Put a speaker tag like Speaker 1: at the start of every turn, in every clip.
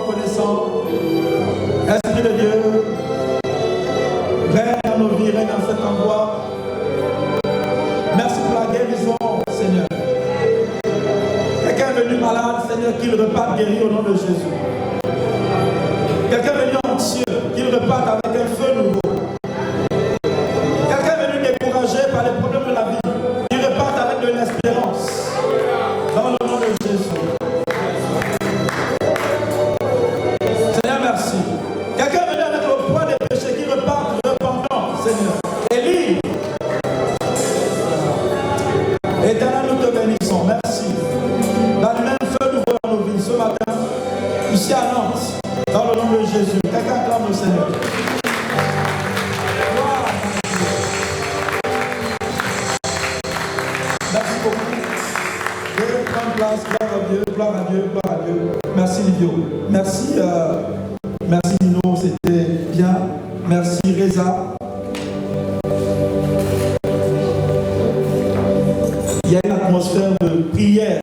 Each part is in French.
Speaker 1: reconnaissants. Esprit de Dieu, règne dans nos vies, règne dans cet endroit. Merci pour la guérison, Seigneur. Quelqu'un est venu malade, Seigneur, qu'il reparte guéri au nom de Jésus. Quelqu'un est venu anxieux, qu'il reparte avec un feu nouveau. Quelqu'un est venu découragé par les problèmes de la vie, qu'il reparte avec de l'espérance. Dans le nom de Jésus. Seigneur, merci. Quelqu'un est venu avec le poids des péchés, qu'il reparte repentant, Seigneur. Et libre. Éternel, nous te bénissons. Merci. D'allumer un feu nouveau dans nos vies ce matin, ici à Nantes, dans le nom de Jésus. Quelqu'un clame le Seigneur. Gloire. Merci beaucoup. Je vais prendre place. Gloire à Dieu, gloire à Dieu, gloire à Dieu. Merci Livio. Merci, merci Nino, c'était bien. Merci Reza. Il y a une atmosphère de prière.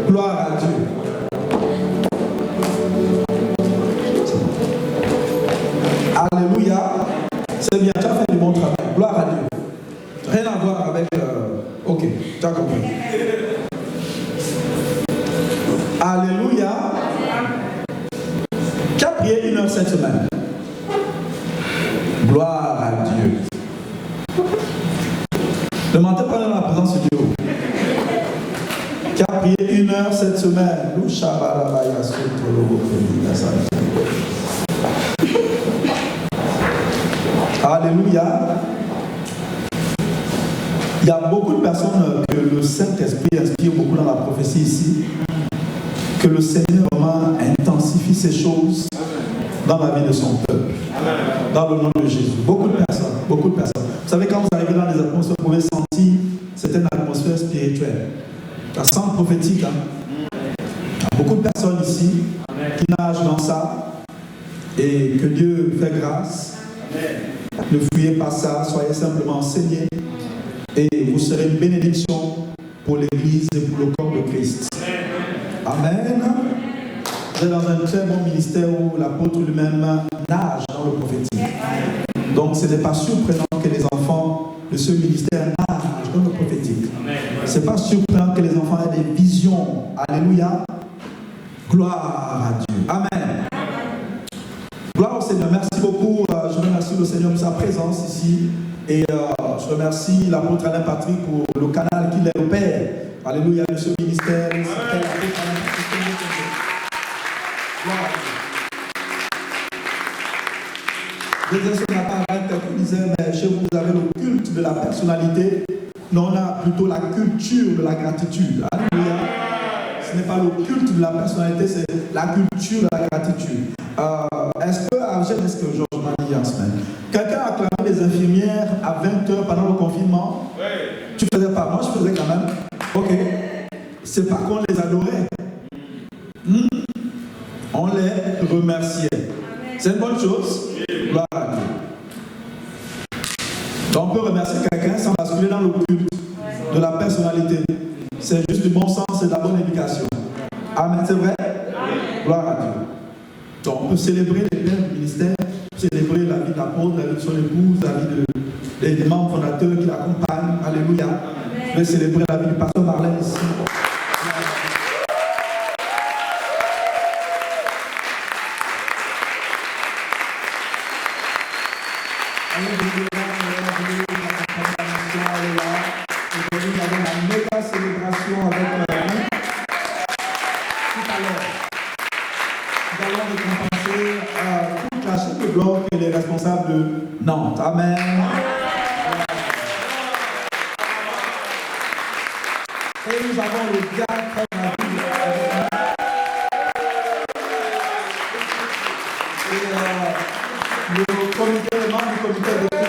Speaker 1: Gloire à Dieu. Alléluia. C'est bien, tu as fait du bon travail. Gloire à Dieu. Rien à voir avec... Ok, tu as compris. Alléluia. Tu as prié 1 heure cette semaine. Gloire à Dieu. Ne mentez pas dans la présence de Dieu. Qui a prié 1 heure cette semaine. Alléluia. Il y a beaucoup de personnes que le Saint-Esprit inspire beaucoup dans la prophétie ici. Que le Seigneur vraiment intensifie ces choses dans la vie de son peuple. Dans le nom de Jésus. Beaucoup de personnes, beaucoup de personnes. Vous savez, quand vous arrivez dans les atmosphères, vous pouvez sentir certaines atmosphères spirituelles. Ça sent prophétique. Hein? Il y a beaucoup de personnes ici qui nagent dans ça. Et que Dieu fait grâce. Ne fuyez pas ça, soyez simplement enseignés. Et vous serez une bénédiction pour l'Église et pour le corps de Christ. Amen. Vous êtes dans un très bon ministère où l'apôtre lui-même nage dans le prophétique. Donc ce n'est pas surprenant que les enfants de ce ministère nagent dans le prophétique. Ce n'est pas surprenant que les enfants aient des visions. Alléluia. Gloire à Dieu. Amen. Gloire au Seigneur. Merci beaucoup. Je remercie le Seigneur pour sa présence ici. Et je remercie l'apôtre Alain Patrick pour le canal qu'il est au Père. Alléluia, de ce ministère. Je disais ce matin avec quelqu'un qui disait, mais chez vous, vous avez le culte de la personnalité. Non, on a plutôt la culture de la gratitude. Alléluia. Ce n'est pas le culte de la personnalité, c'est la culture de la gratitude. Est-ce que Georges m'a dit en semaine, quelqu'un a acclamé les infirmières à 20h pendant le confinement? Oui. Tu faisais pas, moi je faisais quand même. Ok. C'est pas qu'on les adorait. On les remerciait. C'est une bonne chose. Gloire à Dieu. Donc on peut remercier quelqu'un sans basculer dans le culte de la personnalité. C'est juste du bon sens et de la bonne éducation. Amen, c'est vrai? Gloire à Dieu. Donc on peut célébrer les pères du ministère, célébrer la vie d'apôtre, la vie de son épouse, la vie des membres fondateurs qui l'accompagnent. Alléluia. Je vais célébrer la vie du pasteur Marlène ici. Nantes. Amen. Et nous avons le diacre de la Bible. Et le comité, le membre du comité de tout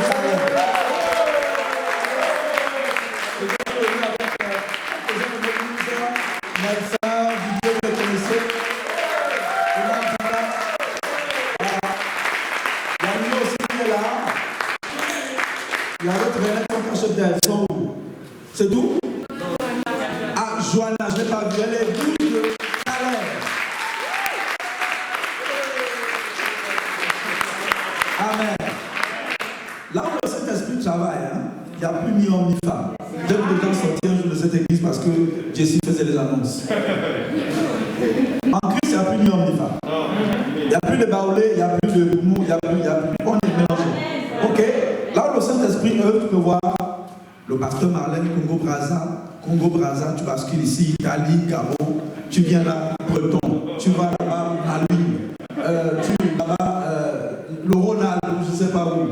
Speaker 1: C'est tout? Ah, Joanna, je n'ai pas vu différence. En Christ, il n'y a plus ni homme ni femme. Il n'y a plus de baoulé, il n'y a plus de mou, il n'y a plus. On est mélangé. Ok? Là où le Saint-Esprit œuvre, tu peux voir le pasteur Marlène, Congo-Brazza, tu bascules ici, Italie, Gabon, tu viens là, Breton, tu vas là-bas, à lui, tu là-bas, le Ronald, je ne sais pas où.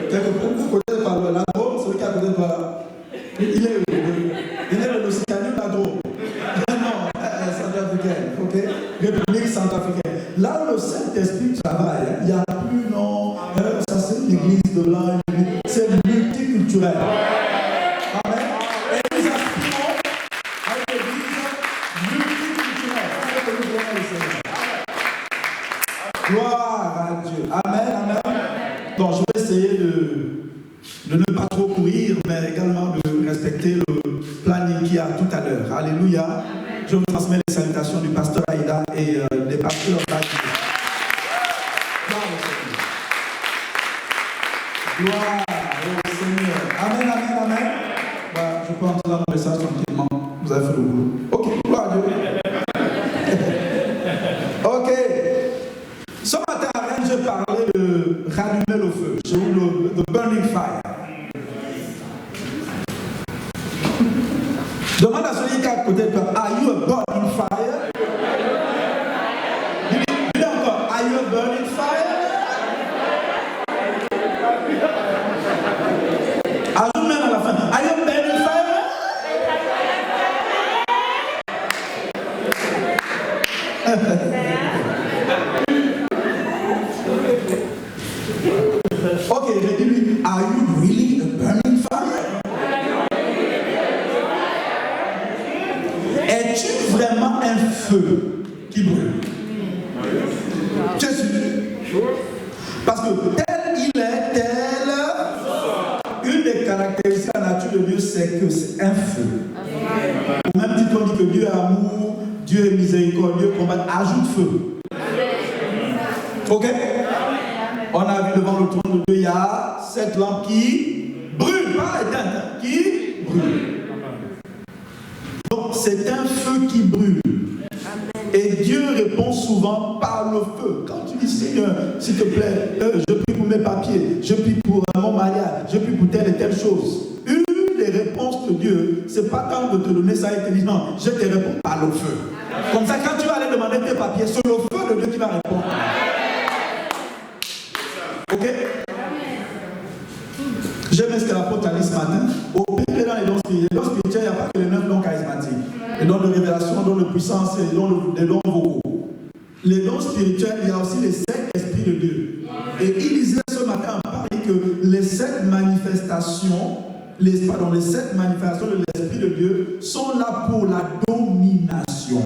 Speaker 1: Quelque côté par la Drôme, celui qui est à côté de toi là. Il est le Lusitanie ou la Drôme? Non, centrafricaine, ok? République centrafricaine. Là où le Saint-Esprit travaille, il n'y a plus, non, ça c'est l'église de là, c'est multiculturel. Amen. Et nous aspirons à une église multiculturelle. C'est que nous voulons le Seigneur. Gloire à Dieu. Amen, amen. Donc je vais essayer de ne pas trop courir, mais également de respecter le planning qu'il y a tout à l'heure. Alléluia. Je vous transmets les salutations du pasteur Aïda et des pasteurs là. Gloire au Seigneur. Amen, amen, amen. Voilà, je peux entrer dans mon message tranquillement. Vous avez fait le boulot. Ok, gloire à Dieu. Ok. Ce matin, je parlais de rallumer le feu. J'ai eu le burning fire. Demande à celui qui est à côté de toi, are you a burning fire? Dis encore, are you a burning fire? Ajoute même à la fin, are you a burning fire? Ok, je dis lui, are you really a burning fire? Es-tu vraiment un feu qui brûle? Tu es sûr? Parce que tel il est, tel, une des caractéristiques de la nature de Dieu, c'est que c'est un feu. Au même titre, on dit que Dieu est amour, Dieu est miséricordieux, combat, ajoute feu. Ok? On a vu devant le trône de Dieu, il y a cette lampe qui brûle, pas éteinte, qui brûle. Donc c'est un feu qui brûle. Et Dieu répond souvent par le feu. Quand tu dis Seigneur, s'il te plaît, je prie pour mes papiers, je prie pour mon mariage, je prie pour telle et telle chose. Une des réponses de Dieu, c'est pas tant de te donner ça et te dire non, je te réponds par le feu. Comme ça, quand tu vas aller demander tes papiers, c'est le feu de Dieu qui va répondre. Ok? J'aime ce que l'apôtre a dit ce matin. Au pire, dans les dons spirituels, il n'y a pas que les 9 dons charismatiques. Les dons de révélation, les dons de puissance et les dons vocaux. Les dons spirituels, il y a aussi les 7 esprits de Dieu. Et il disait ce matin en Paris que les 7 manifestations, les 7 manifestations de l'esprit de Dieu sont là pour la domination.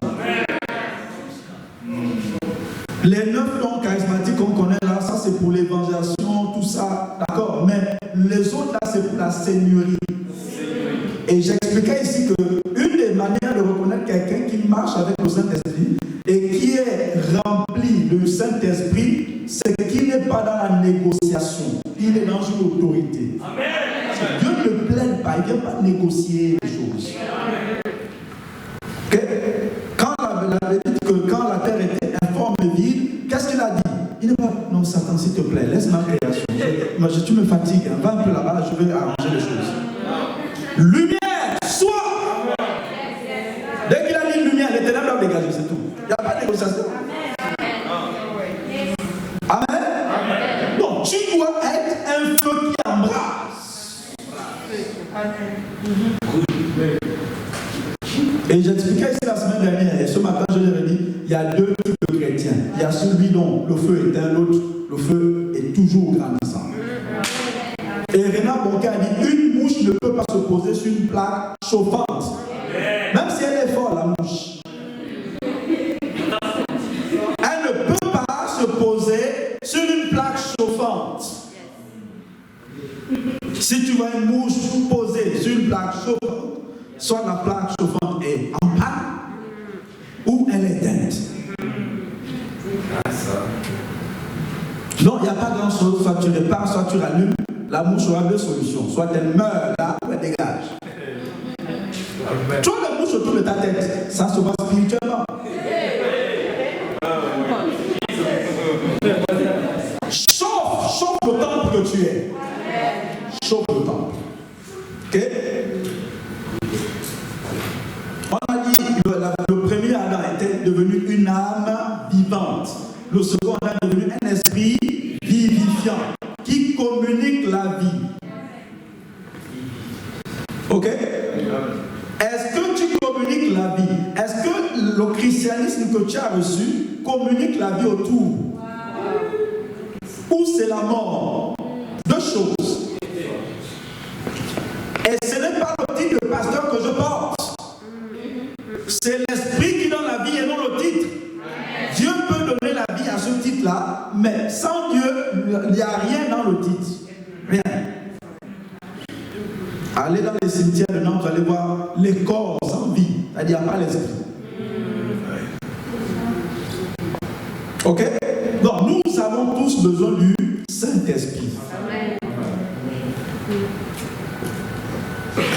Speaker 1: Les 9 dons charismatiques qu'on connaît là, ça c'est pour l'évangélisation, tout ça, d'accord. Mais les autres là, c'est pour la seigneurie. Et j'expliquais ici qu'une des manières de reconnaître quelqu'un qui marche avec le Saint-Esprit et qui est rempli du Saint-Esprit, c'est qu'il n'est pas dans la négociation, il est dans une autorité. Amen. Dieu ne plaide pas, il ne vient pas négocier les choses. Okay? Quand la Bible dit que quand la terre était informe et vide, qu'est-ce qu'il a dit? Il n'est pas, non Satan s'il te plaît, laisse ma création. Tu me fatigues, va un peu là-bas, je vais arranger les choses. Lumière, soit. Dès qu'il a dit lumière, les ténèbres doivent dégager, c'est tout. Il n'y a pas de négociation. Amen. Amen. Donc tu dois être un feu qui embrasse. Et j'expliquais ici la semaine dernière, et ce matin je l'ai dit, il y a 2 types de chrétiens. Il y a celui dont le feu est un, l'autre, le feu est toujours grandissant. Et Réna Bonquet a dit, une mouche ne peut pas se poser sur une plaque chauffante. Même si elle est forte, la mouche. Elle ne peut pas se poser sur une plaque chauffante. Si tu vois une mouche posée sur une plaque chauffante, soit la plaque chauffante est en panne, ou elle est éteinte. Non, il n'y a pas grand chose, soit tu répares, soit tu rallumes. La mouche aura 2 solutions. Soit elle meurt là, ou elle dégage. Tu vois la mouche touche autour de ta tête, ça se voit spirituellement. Chauffe le temple que tu es. Chauffe le temple. Ok? On a dit le premier Adam était devenu une âme vivante. Le second Adam est devenu un esprit vivifiant qui communique la vie. Ok? Est-ce que tu communiques la vie? Est-ce que le christianisme que tu as reçu communique la vie autour? Ou c'est la mort? Deux choses. Et ce n'est pas le titre de pasteur que je porte. C'est l'esprit qui donne la vie et non le titre. Dieu peut donner la vie à ce titre-là, mais sans Dieu, il n'y a rien dans le titre. Rien. Allez dans les cimetières de Nantes, vous allez voir les corps sans vie. C'est-à-dire, il n'y a pas l'esprit. Ok? Donc, nous avons tous besoin du Saint-Esprit.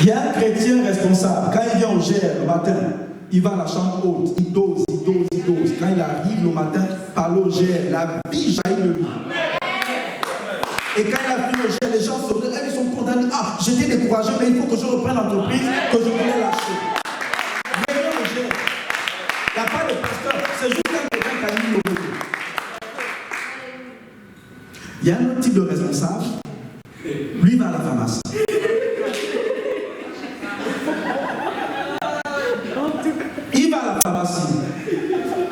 Speaker 1: Il y a un chrétien responsable. Quand il vient au GR le matin, il va à la chambre haute, il dose. Quand il arrive le matin, par au GR, la vie jaillit de lui. Et quand il a fini au GR, les gens ils sont condamnés. Ah, j'étais découragé, mais il faut que je reprenne l'entreprise que je voulais lâcher. Venez au GR. Il n'y a pas de pasteur, c'est juste quelqu'un qui a mis le bout. Il y a un autre type de responsable. Lui va à la pharmacie. Il va à la pharmacie.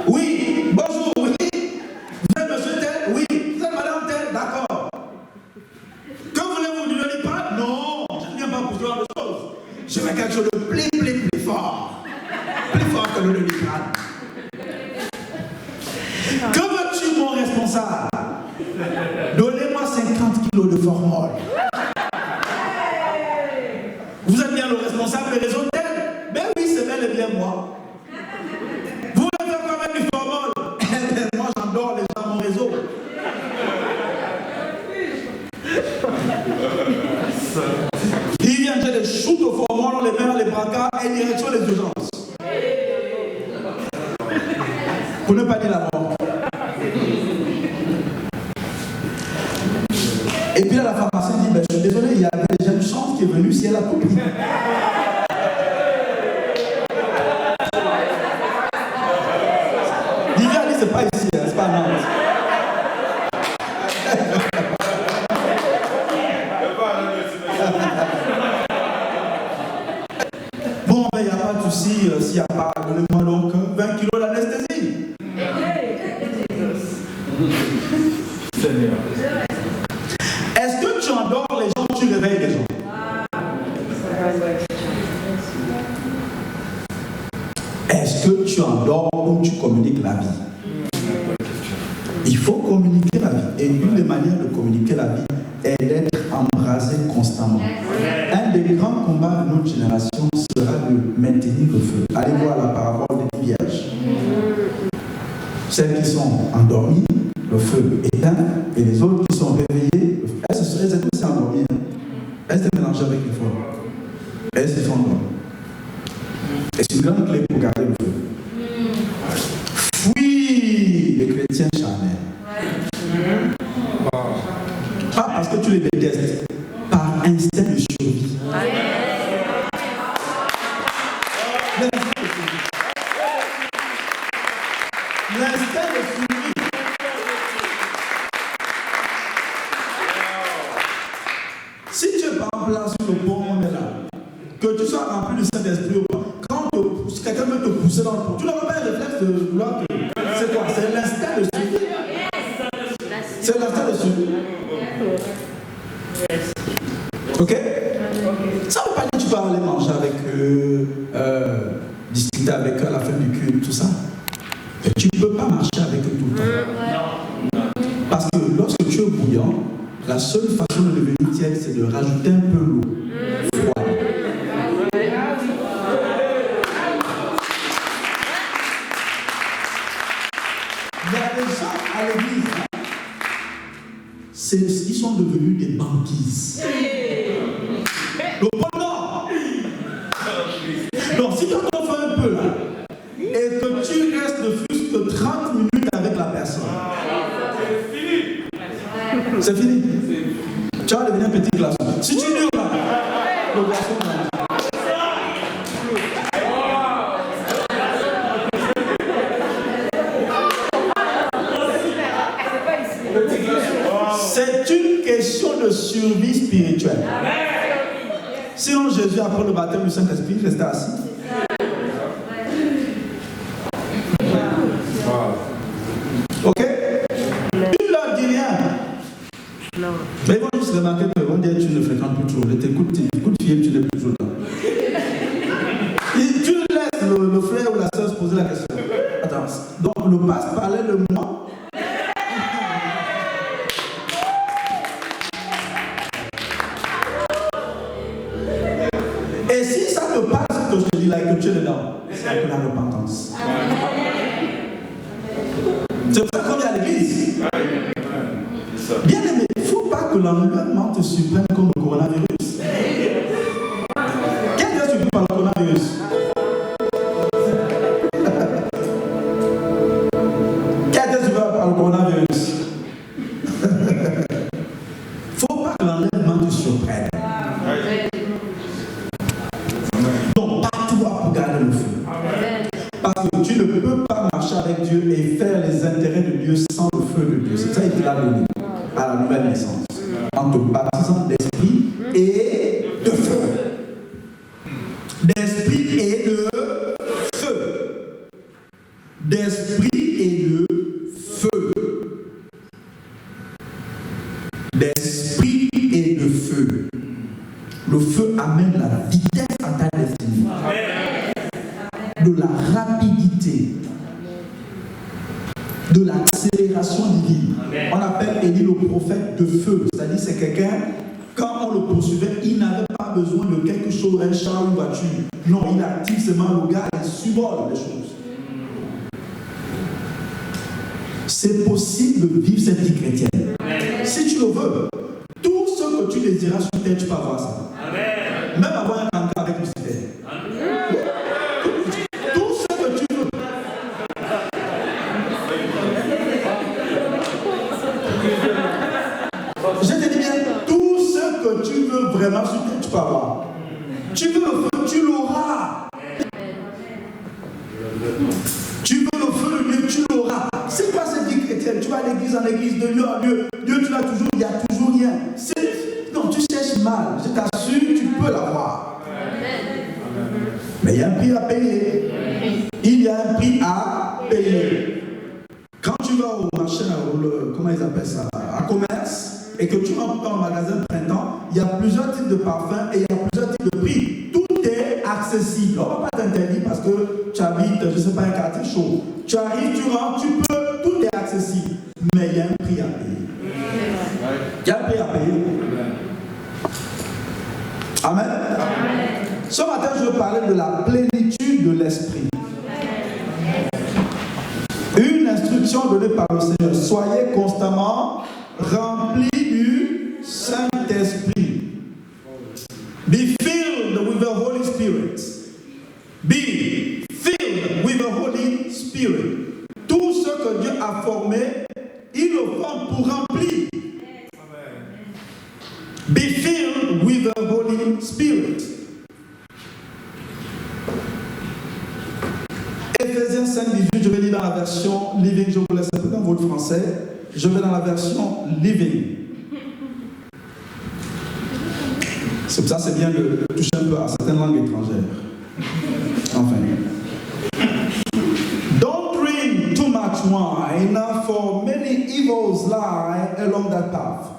Speaker 1: Oui, bonjour, oui. Vous êtes monsieur tel? Oui. Vous êtes madame tel? D'accord. Que voulez-vous du Doliprane? Non, je ne viens pas pour ce genre de choses. Je veux quelque chose de plus fort. Plus fort que le Doliprane. Que veux-tu, mon responsable? Donnez-moi 50 kilos de formol. Vous êtes bien le responsable des réseaux tel? Ben oui, c'est bel et bien moi. Vous voulez faire quand même du formol? Moi, j'adore les gens à mon réseau. Il vient de des shoots au formol, on les met dans les brancards et direction les urgences. Pour ne pas dire la mort. Et puis là, la pharmacie dit, ben, je suis désolé, il y avait déjà une chance qui est venue si elle a tout pris. Divya dit, c'est pas ici, hein, c'est pas à Nantes. Bon, mais il n'y a pas de souci, s'il n'y a pas, donnez-moi donc 20 kilos d'anesthésie. Est-ce que tu endors les gens ou tu réveilles les gens? Est-ce que tu endors ou tu communiques la vie? Il faut communiquer la vie. Et une des manières de communiquer la vie est d'être embrasé constamment. Un des grands combats de notre génération sera de maintenir le feu. Allez voir la parabole des vierges. Celles qui sont endormies, le feu éteint, et les autres qui sont réveillées, elles étaient aussi endormies. Elles étaient mélangées avec les femmes. Elles se sont endormies. Et c'est une grande clé pour garder le feu. Fuis les chrétiens charnels. Pas parce que tu les détestes, par instinct de survie. L'instinct de survie. Si tu es par exemple là sur le pont, on est là, que tu sois rempli du Saint-Esprit ou pas, quand quelqu'un veut te pousser dans le pont, tu n'auras pas un réflexe de vouloir te... C'est quoi? C'est l'instinct de survie. C'est l'instinct de survie. Ok? Ça ne veut pas dire que tu peux aller manger avec eux, discuter avec eux à la fin du culte, tout ça. Mais tu ne peux pas marcher avec eux tout le temps. Parce que lorsque tu es bouillant, la seule façon de devenir tiède, c'est de rajouter un peu l'eau froide. Il y a des gens à l'église, ils sont devenus des banquises. Le bonheur. Donc si ton enfant 30 minutes avec la personne. C'est fini. Tu vas devenir un petit glaçon. Si tu hurles là, le glaçon va. C'est une question de survie spirituelle. Sinon Jésus, après le baptême du Saint-Esprit, restait assis. Ok? Tu ne leur dis rien. Mais ils vont juste remarquer que vont dire tu ne fréquentes plus toujours. T'écoutes fier, tu n'es plus toujours là. Tu laisses le frère ou la soeur se poser la question. Attends, donc le passe parlait de moi. Et si ça te passe que je te dis là que tu es dedans, c'est que la repentance. C'est pour ça qu'on est à l'église. Bien aimé, il ne faut pas que l'enlèvement te surprenne comme le coronavirus. Qu'est-ce que tu dis par le coronavirus? Qu'est-ce que tu veux par le coronavirus? Il ne faut pas que l'enlèvement te surprenne. Donc, bats-toi pour garder le feu. Parce que tu ne peux pas marcher avec Dieu et faire les intérêts de Dieu sans le feu de Dieu. C'est ça qu'il a donné à la nouvelle naissance. En te baptisant d'esprit et de feu. D'esprit et de feu. D'esprit et de feu. D'esprit et de feu. Le feu amène la vitesse à ta destinée. De la rapidité. De l'accélération divine. On appelle Élie le prophète de feu. C'est-à-dire c'est quelqu'un, quand on le poursuivait, il n'avait pas besoin de quelque chose, un char ou une voiture. Non, il active seulement le gars et survole les choses. C'est possible de vivre cette vie chrétienne. Si tu le veux, tout ce que tu désiras sur terre, tu peux avoir ça. Même avoir un encart avec Lucifer. Tout ce que tu veux. Je te dis bien, tout ce que tu veux vraiment sur terre, tu peux avoir. Tu veux le feu, tu l'auras. Tu veux le feu de Dieu, tu l'auras. C'est pas cette vie chrétienne. Tu vas d'église en église, de lieu en lieu. Dieu, tu l'as toujours, il n'y a toujours rien. Non, tu cherches mal. Je t'assure, tu peux l'avoir. Mais il y a un prix à payer. Il y a un prix à payer. Quand tu vas au marché, comment ils appellent ça, à commerce, et que tu rentres dans le magasin de printemps, il y a plusieurs types de parfums et il y a plusieurs types de prix. Tout est accessible. On ne va pas t'interdire parce que tu habites, je ne sais pas, un quartier chaud. Tu arrives, tu rentres, tu peux, tout est accessible. Mais il y a un prix à payer. Il y a un prix à payer. Amen. Ce matin, je veux parler de la plénitude de l'esprit. Une instruction donnée par le Seigneur. Soyez constamment remplis du Saint-Esprit. Be filled with the Holy Spirit. Be filled with the Holy Spirit. Tout ce que Dieu a formé, il le forme pour remplir. Be filled with the Holy Spirit. Éphésiens 5, 18, je vais lire dans la version Living. Je vous laisse un peu dans votre français. Je vais dans la version Living. C'est pour ça que c'est bien de toucher un peu à certaines langues étrangères. Enfin. Don't drink too much wine, for many evils lie along that path.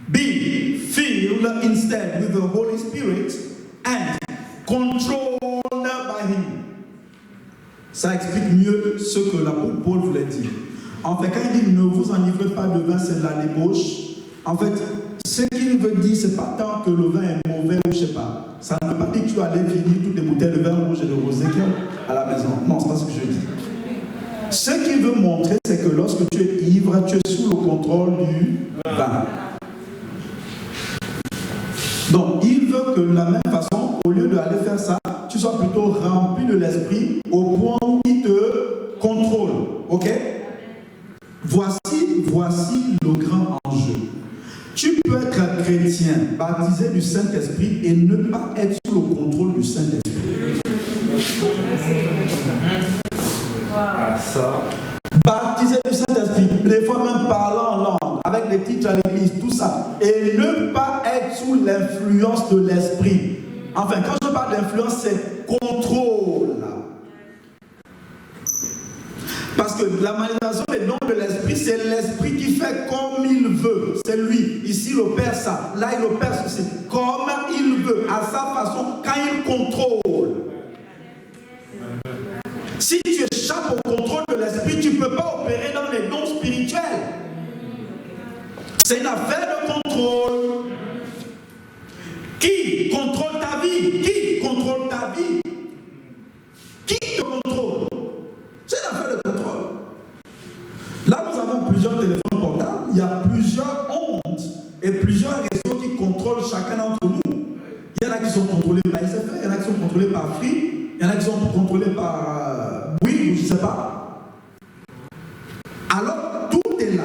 Speaker 1: Be filled instead with the Holy Spirit and controlled by Him. Ça explique mieux ce que l'apôtre Paul voulait dire. En fait, quand il dit ne vous enivrez pas de vin, c'est de la débauche. En fait, ce qu'il veut dire, c'est pas tant que le vin est mauvais ou je sais pas. Ça ne veut pas dire que tu vas aller finir toutes les bouteilles de vin rouge et de rosé à la maison. Non, c'est pas ce que je dis. Ce qu'il veut montrer, c'est que lorsque tu es ivre, tu es sous le contrôle du vin. Donc, il veut que de la même façon, au lieu d'aller faire ça, tu sois plutôt rempli de l'esprit au point où il te contrôle, au Ok? Voici le grand enjeu. Tu peux être chrétien, baptisé du Saint-Esprit et ne pas être sous le contrôle du Saint-Esprit. Baptisé du Saint-Esprit, des fois même parlant en langue, avec des titres à l'église, tout ça, et ne pas être sous l'influence de l'Esprit. Enfin, quand je parle d'influence, c'est contrôle. Parce que la manifestation des dons de l'Esprit, c'est l'Esprit qui fait comme il veut. C'est lui. Ici, il opère ça. Là, il opère ceci. Comme il veut, à sa façon, quand il contrôle. Si tu échappes au contrôle de l'Esprit, tu ne peux pas opérer dans les dons spirituels. C'est une affaire de contrôle. Qui contrôle ta vie? Qui contrôle ta vie? Qui te contrôle? C'est une affaire de contrôle. Là, nous avons plusieurs téléphones portables, il y a plusieurs ondes et plusieurs réseaux qui contrôlent chacun d'entre nous. Il y en a qui sont contrôlés par ICF, il y en a qui sont contrôlés par Free, il y en a qui sont contrôlés par Bouygues, je ne sais pas. Alors, tout est là.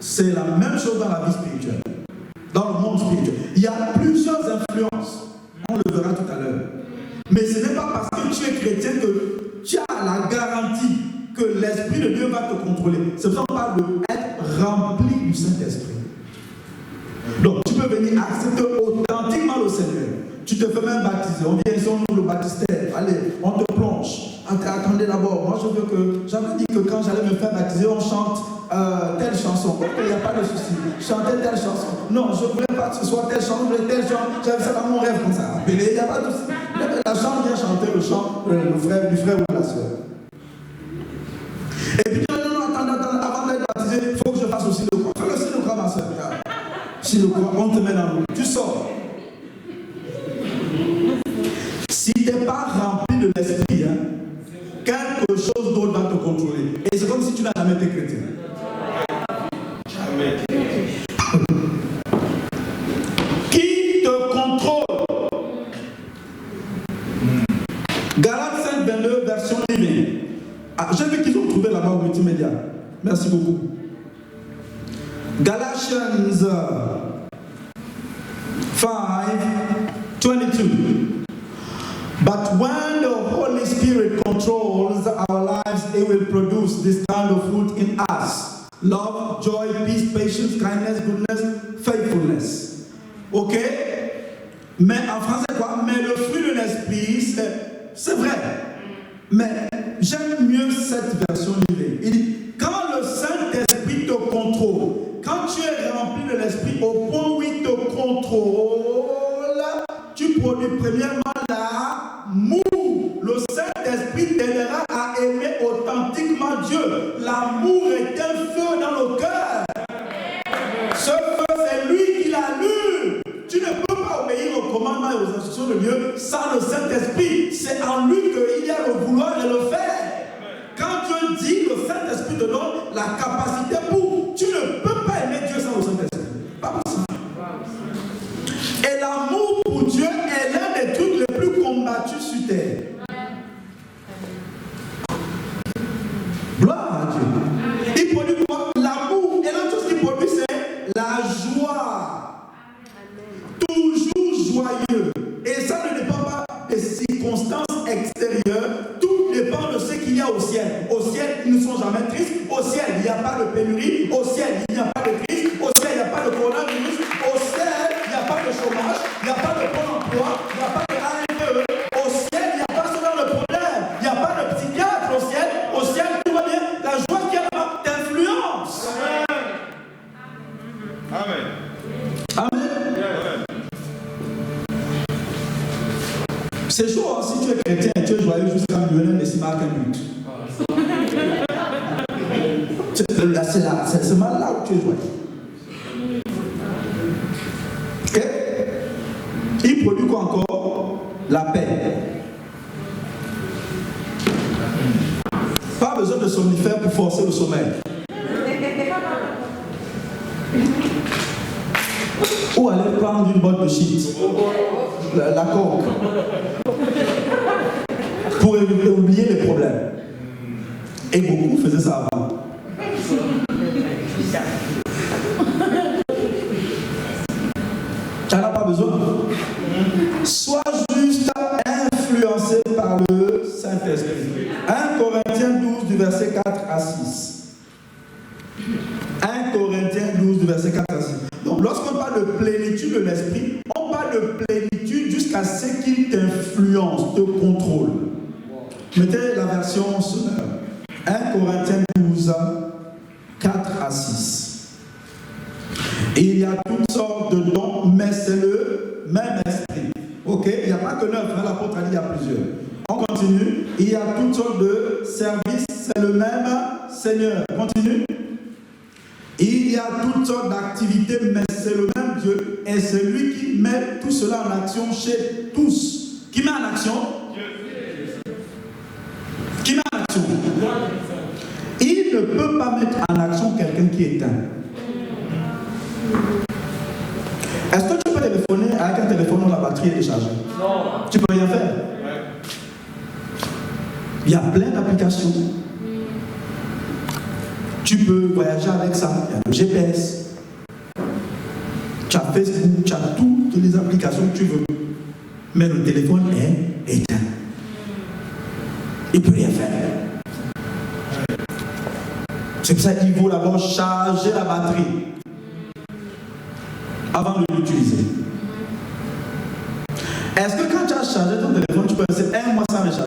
Speaker 1: C'est la même chose dans la vie spirituelle, dans le monde spirituel. Il y a plusieurs influences. On le verra tout à l'heure. Mais ce n'est pas parce que tu es chrétien que tu as la garantie que l'Esprit de Dieu va te contrôler. C'est pour ça qu'on parle d'être rempli du Saint-Esprit. Donc, tu peux venir accepter authentiquement le Seigneur. Tu te fais même baptiser. On vient ici, on ouvre le baptistère. Allez, on te plonge. Attendez d'abord. Moi, j'avais dit que quand j'allais me faire baptiser, on chante telle chanson. Ok, il n'y a pas de souci. Chanter telle chanson. Non, je ne voulais pas que ce soit telle chanson, telle chanson. J'avais ça dans mon rêve comme ça. Il n'y a pas de souci. La chante vient chanter le chant du frère ou de la soeur. Et puis, non, attends, avant d'être baptisé, il faut que je fasse aussi le croix. Fais le signe de croix, ma soeur. Si le croix, on te met dans l'eau. Tu sors. Si tu n'es pas rempli de l'Esprit, quelque chose d'autre va te contrôler. Et c'est comme si tu n'as jamais été chrétien. Jamais. Qui te contrôle? Galates 5, 22, version Living. J'ai vu qu'ils ont trouvé là-bas au multimédia. Merci beaucoup. Galatians 5, 22. But when the Holy Spirit controls our lives, it will produce this kind of fruit in us. Love, joy, peace, patience, kindness, goodness, faithfulness. Ok? Mais en français quoi? Mais le fruit de l'esprit, c'est vrai. Mais j'aime mieux cette version livrée. Il dit, quand le Saint-Esprit te contrôle, quand tu es rempli de l'esprit au point où il te contrôle, tu produis premièrement l'amour. Le Saint-Esprit t'aidera à aimer authentiquement Dieu. L'amour est un feu dans le cœur. Ce feu, c'est lui qui l'allume. Tu ne peux pas obéir aux commandements et aux instructions de Dieu sans le Saint-Esprit. C'est en lui qu'il y a le vouloir et le faire. Quand Dieu dit, le Saint-Esprit te donne la capacité pour. Tu ne peux pas aimer Dieu sans le Saint-Esprit. Pas possible. Et l'amour pour Dieu est l'un des trucs les plus combattus sur terre. Gloire à Dieu. Il produit quoi? L'amour. Et l'autre chose qu'il produit, c'est la joie. Toujours joyeux. Et ça ne dépend pas des circonstances extérieures. Tout dépend de ce qu'il y a au ciel. Au ciel, ils ne sont jamais tristes. Au ciel, il n'y a pas de pénurie. Au ciel, il n'y a pas de crise. Au ciel, il n'y a pas de coronavirus. Au ciel, il n'y a pas de chômage. Il n'y a pas de bon emploi. Il n'y a pas de ANPE. Au ciel, il n'y a pas ce genre de problème. Il n'y a pas de psychiatre au ciel. Au ciel, tout va bien. La joie qu'il y a là-bas t'influence. Amen. Amen. C'est chaud, hein, si tu es chrétien et tu es joyeux jusqu'à millionnaire, mais c'est marqué un but. C'est mal là où tu es joyeux. Ok? Il produit quoi encore? La paix. Pas besoin de somnifère pour forcer le sommeil. Ou aller prendre une boîte de shit. La coke. Pour oublier les problèmes. Et beaucoup faisaient ça avant. Tu n'en as pas besoin. Sois juste influencé par le Saint-Esprit. 1 Corinthiens 12 du verset 4 à 6. 1 Corinthiens 12 du verset 4 à 6. Donc lorsqu'on parle de plénitude de l'esprit, on parle de plénitude jusqu'à ce qu'il t'influence, te contrôle. Mettez la version sonore. 1 Corinthiens 12, 4 à 6. Et il y a toutes sortes de dons, mais c'est le même esprit. Ok? Il n'y a pas que 9, hein, l'apôtre a dit il y a plusieurs. On continue. Il y a toutes sortes de services, c'est le même Seigneur. Continue. Il y a toutes sortes d'activités, mais c'est le même Dieu. Et c'est lui qui met tout cela en action chez tous. Qui met en action? Qui met en action? Il ne peut pas mettre en action quelqu'un qui est éteint. Est-ce que tu peux téléphoner avec un téléphone dont la batterie est déchargée? Non. Tu peux rien faire? Ouais. Il y a plein d'applications. Tu peux voyager avec ça. Il y a le GPS. Tu as Facebook, tu as toutes les applications que tu veux. Mais le téléphone est éteint. Il ne peut rien faire. C'est pour ça qu'il faut d'abord charger la batterie avant de l'utiliser. Est-ce que quand tu as chargé ton téléphone, tu peux rester un mois sans recharger?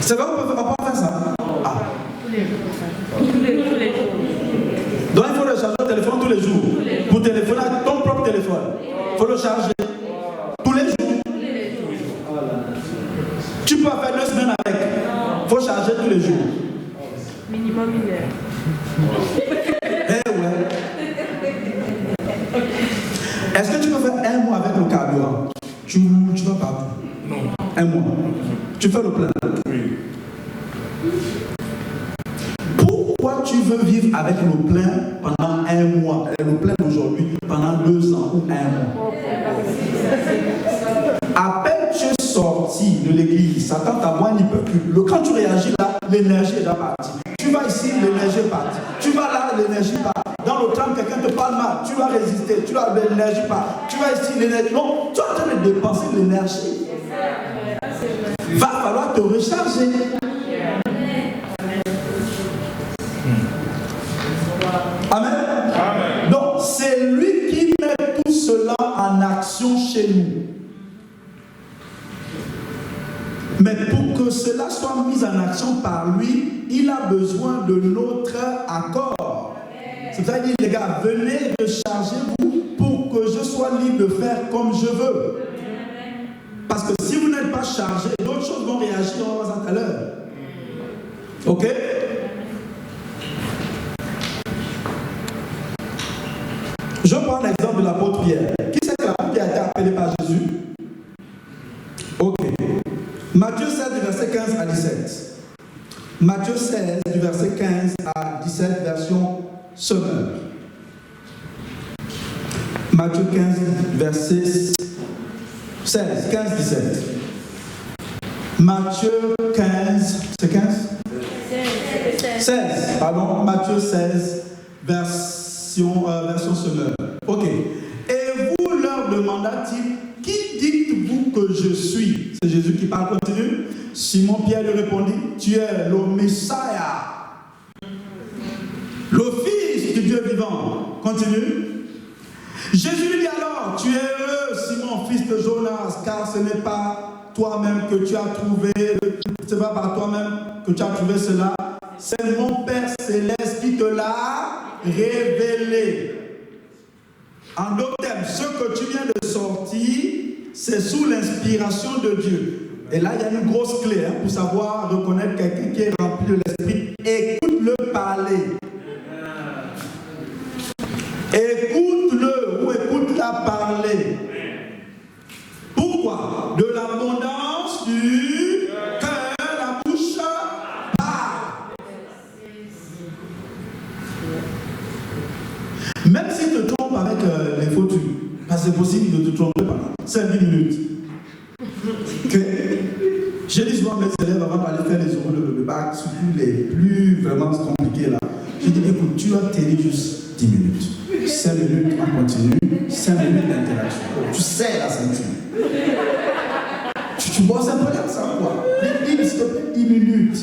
Speaker 1: C'est vrai qu'on peut pas faire ça? Ah. Donc il faut le charger au téléphone tous les jours. Pour téléphoner à ton propre téléphone. Il faut le charger tous les jours. Tu peux faire 2 semaines avec. Il faut charger tous les jours.
Speaker 2: Minimum 1 heure.
Speaker 1: Eh ouais. Est-ce que tu peux faire 1 mois avec le carburant? Tu vas pas. Non. 1 mois. Tu fais le plein. Oui. Pourquoi tu veux vivre avec le plein pendant 1 mois? Le plein d'aujourd'hui pendant 2 ans ou 1 mois? À peine tu es sorti de l'église, Satan t'avoue n'y peut plus. Quand tu réagis là, l'énergie est déjà partie. Tu vas ici, l'énergie est partie. Tu vas là, l'énergie part. Dans le tram, quelqu'un te parle mal. Tu vas résister. Tu vas l'énergie part. Tu vas ici, l'énergie. Non, tu es en train de dépenser de l'énergie. Va falloir te recharger. Amen. Amen. Donc, c'est lui qui met tout cela en action chez nous. Mais pour que cela soit mis en action par lui, il a besoin de notre accord. C'est pour ça qu'il dit, les gars, venez rechargez-vous pour que je sois libre de faire comme je veux. Parce que si vous n'êtes pas chargé, d'autres choses vont réagir, on va voir ça tout à l'heure. Ok? Je prends l'exemple de l'apôtre Pierre. Qui c'est que l'apôtre Pierre a été appelé par Jésus? Ok. Matthieu 16 du verset 15 à 17. Matthieu 16 du verset 15 à 17, version Semeur. Matthieu 15 verset 16, 15, 17. Matthieu 15, c'est 15? 16, pardon, Matthieu 16, version Semeur. Ok. Et vous leur demanda-t-il, qui dites-vous que je suis? C'est Jésus qui parle, continue. Simon Pierre lui répondit, tu es le Messiah, le Fils du Dieu vivant. Continue. Jésus lui dit alors, tu es heureux, Simon, fils de Jonas, car ce n'est pas toi-même que tu as trouvé, ce n'est pas par toi-même que tu as trouvé cela, c'est mon Père Céleste qui te l'a révélé. En d'autres termes, ce que tu viens de sortir, c'est sous l'inspiration de Dieu. Et là, il y a une grosse clé pour savoir reconnaître quelqu'un qui est rempli de l'esprit. Écoute-le parler. Écoute-le ou écoute-la parler. Pourquoi? De l'abondance du cœur, la bouche parle. Même si tu te trompes avec les photos, parce que c'est possible de te tromper pendant 5 minutes. Que j'ai dit souvent à mes élèves avant d'aller faire les euros de bac, surtout les plus vraiment compliqués là. J'ai dit, écoute, tu vas tenir juste 10 minutes. 5 minutes en continu, 5 minutes d'interaction. Tu sais la ceinture. Tu bosses un peu comme ça, quoi. S'il te plaît, 10 minutes.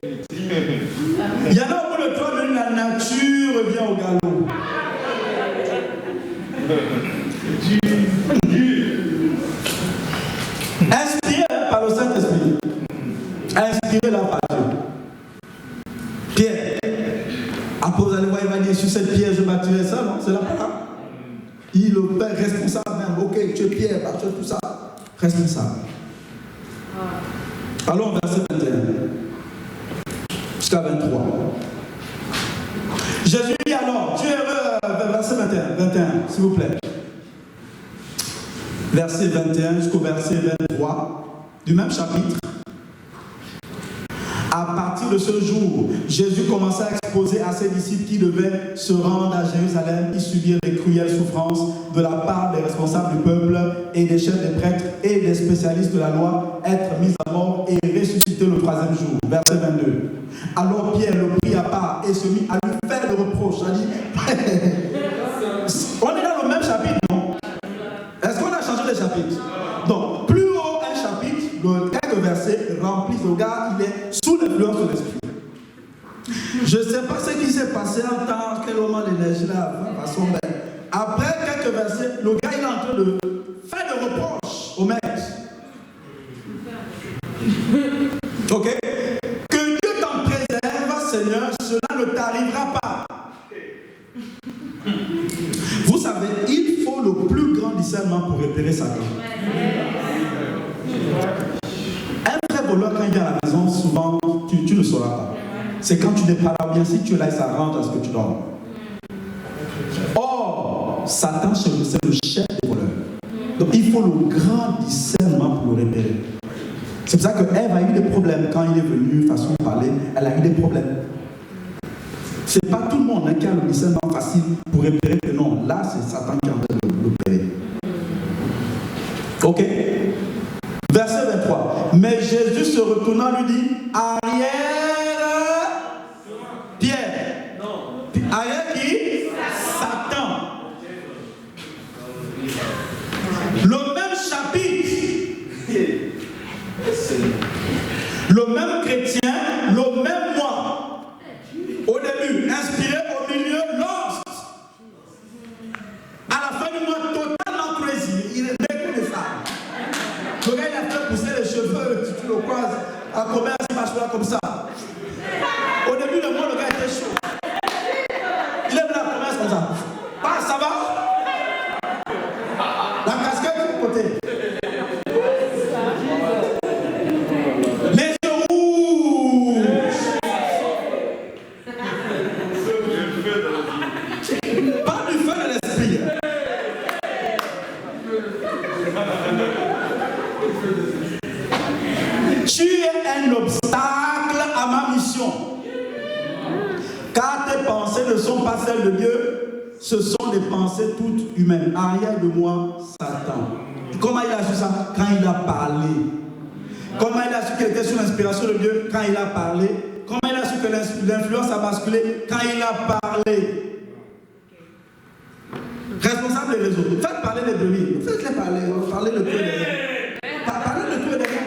Speaker 1: Il y en a au bout de 3 minutes, la nature revient au galop. Inspiré par le Saint-Esprit. Inspiré là par Dieu. Pierre. Après vous allez voir, il va dire sur cette pierre je bâtirai ça, non? C'est la parole. Il est le père responsable même. Ok, tu es Pierre, tu es tout ça. Responsable. Allons verset 21 jusqu'à 23. Jésus dit alors, tu es heureux, verset 21, s'il vous plaît. Verset 21 jusqu'au verset 23 du même chapitre. À partir de ce jour, Jésus commença à exposer à ses disciples qui devaient se rendre à Jérusalem et subir les cruelles souffrances de la part des responsables du peuple et des chefs des prêtres et des spécialistes de la loi, être mis à mort et ressusciter le 3e jour. Verset 22. Alors Pierre le prit à part et se mit à lui faire des reproches. On est dans le même chapitre, non? Est-ce qu'on a changé de chapitre? Donc, plus haut un chapitre, le quelques versets remplissent le gars, il est sous l'influence de l'esprit. Je ne sais pas ce qui s'est passé en temps, quel moment l'énergie là va somber. Après quelques versets, le gars il est en train de faire des reproches au maître. Ok? Que Dieu t'en préserve, Seigneur, cela ne t'arrivera pas. Vous savez, il faut le plus grand discernement pour repérer Satan. Un vrai voleur, quand il vient à la maison, souvent, tu ne sauras pas. C'est quand tu n'es pas là, bien si tu es là, ça rentre dans ce que tu dors. Or, Satan, c'est le chef des voleurs. Donc, il faut le grand discernement pour le repérer. C'est pour ça qu'Ève a eu des problèmes. Quand il est venu, façon de parler, elle a eu des problèmes. C'est pas tout le monde qui a le discernement facile pour repérer que non, là, c'est Satan qui est en train de l'opérer. Ok? Verset 23. Mais Jésus se retournant lui dit, arrière, Pierre. Arrière qui? Satan. Le même chapitre. Le même chrétien, le même moi. Au début, inspiré, au milieu, lost. À la fin du mois, totalement crazy. Il est méconnaissable. Le gars, il a fait pousser les cheveux, tu le croises, à combien il marche là comme ça. Au début, le gars était chaud. Il est venu à la promesse comme ça. Ah, ça va? La casquette du côté. Les yeux rouges. Pas du feu de l'esprit. Tu es un obstacle à ma mission. Car tes pensées ne sont pas celles de Dieu, ce sont des pensées toutes humaines. Arrière de moi, Satan. Comment il a su ça? Quand il a parlé. Comment il a su qu'il était sous l'inspiration de Dieu? Quand il a parlé. Comment il a su que l'influence a basculé? Quand il a parlé. Responsable des réseaux. Faites parler les brebis. Faites-les parler. Parlez le cœur des gens. Parlez le cœur des gens.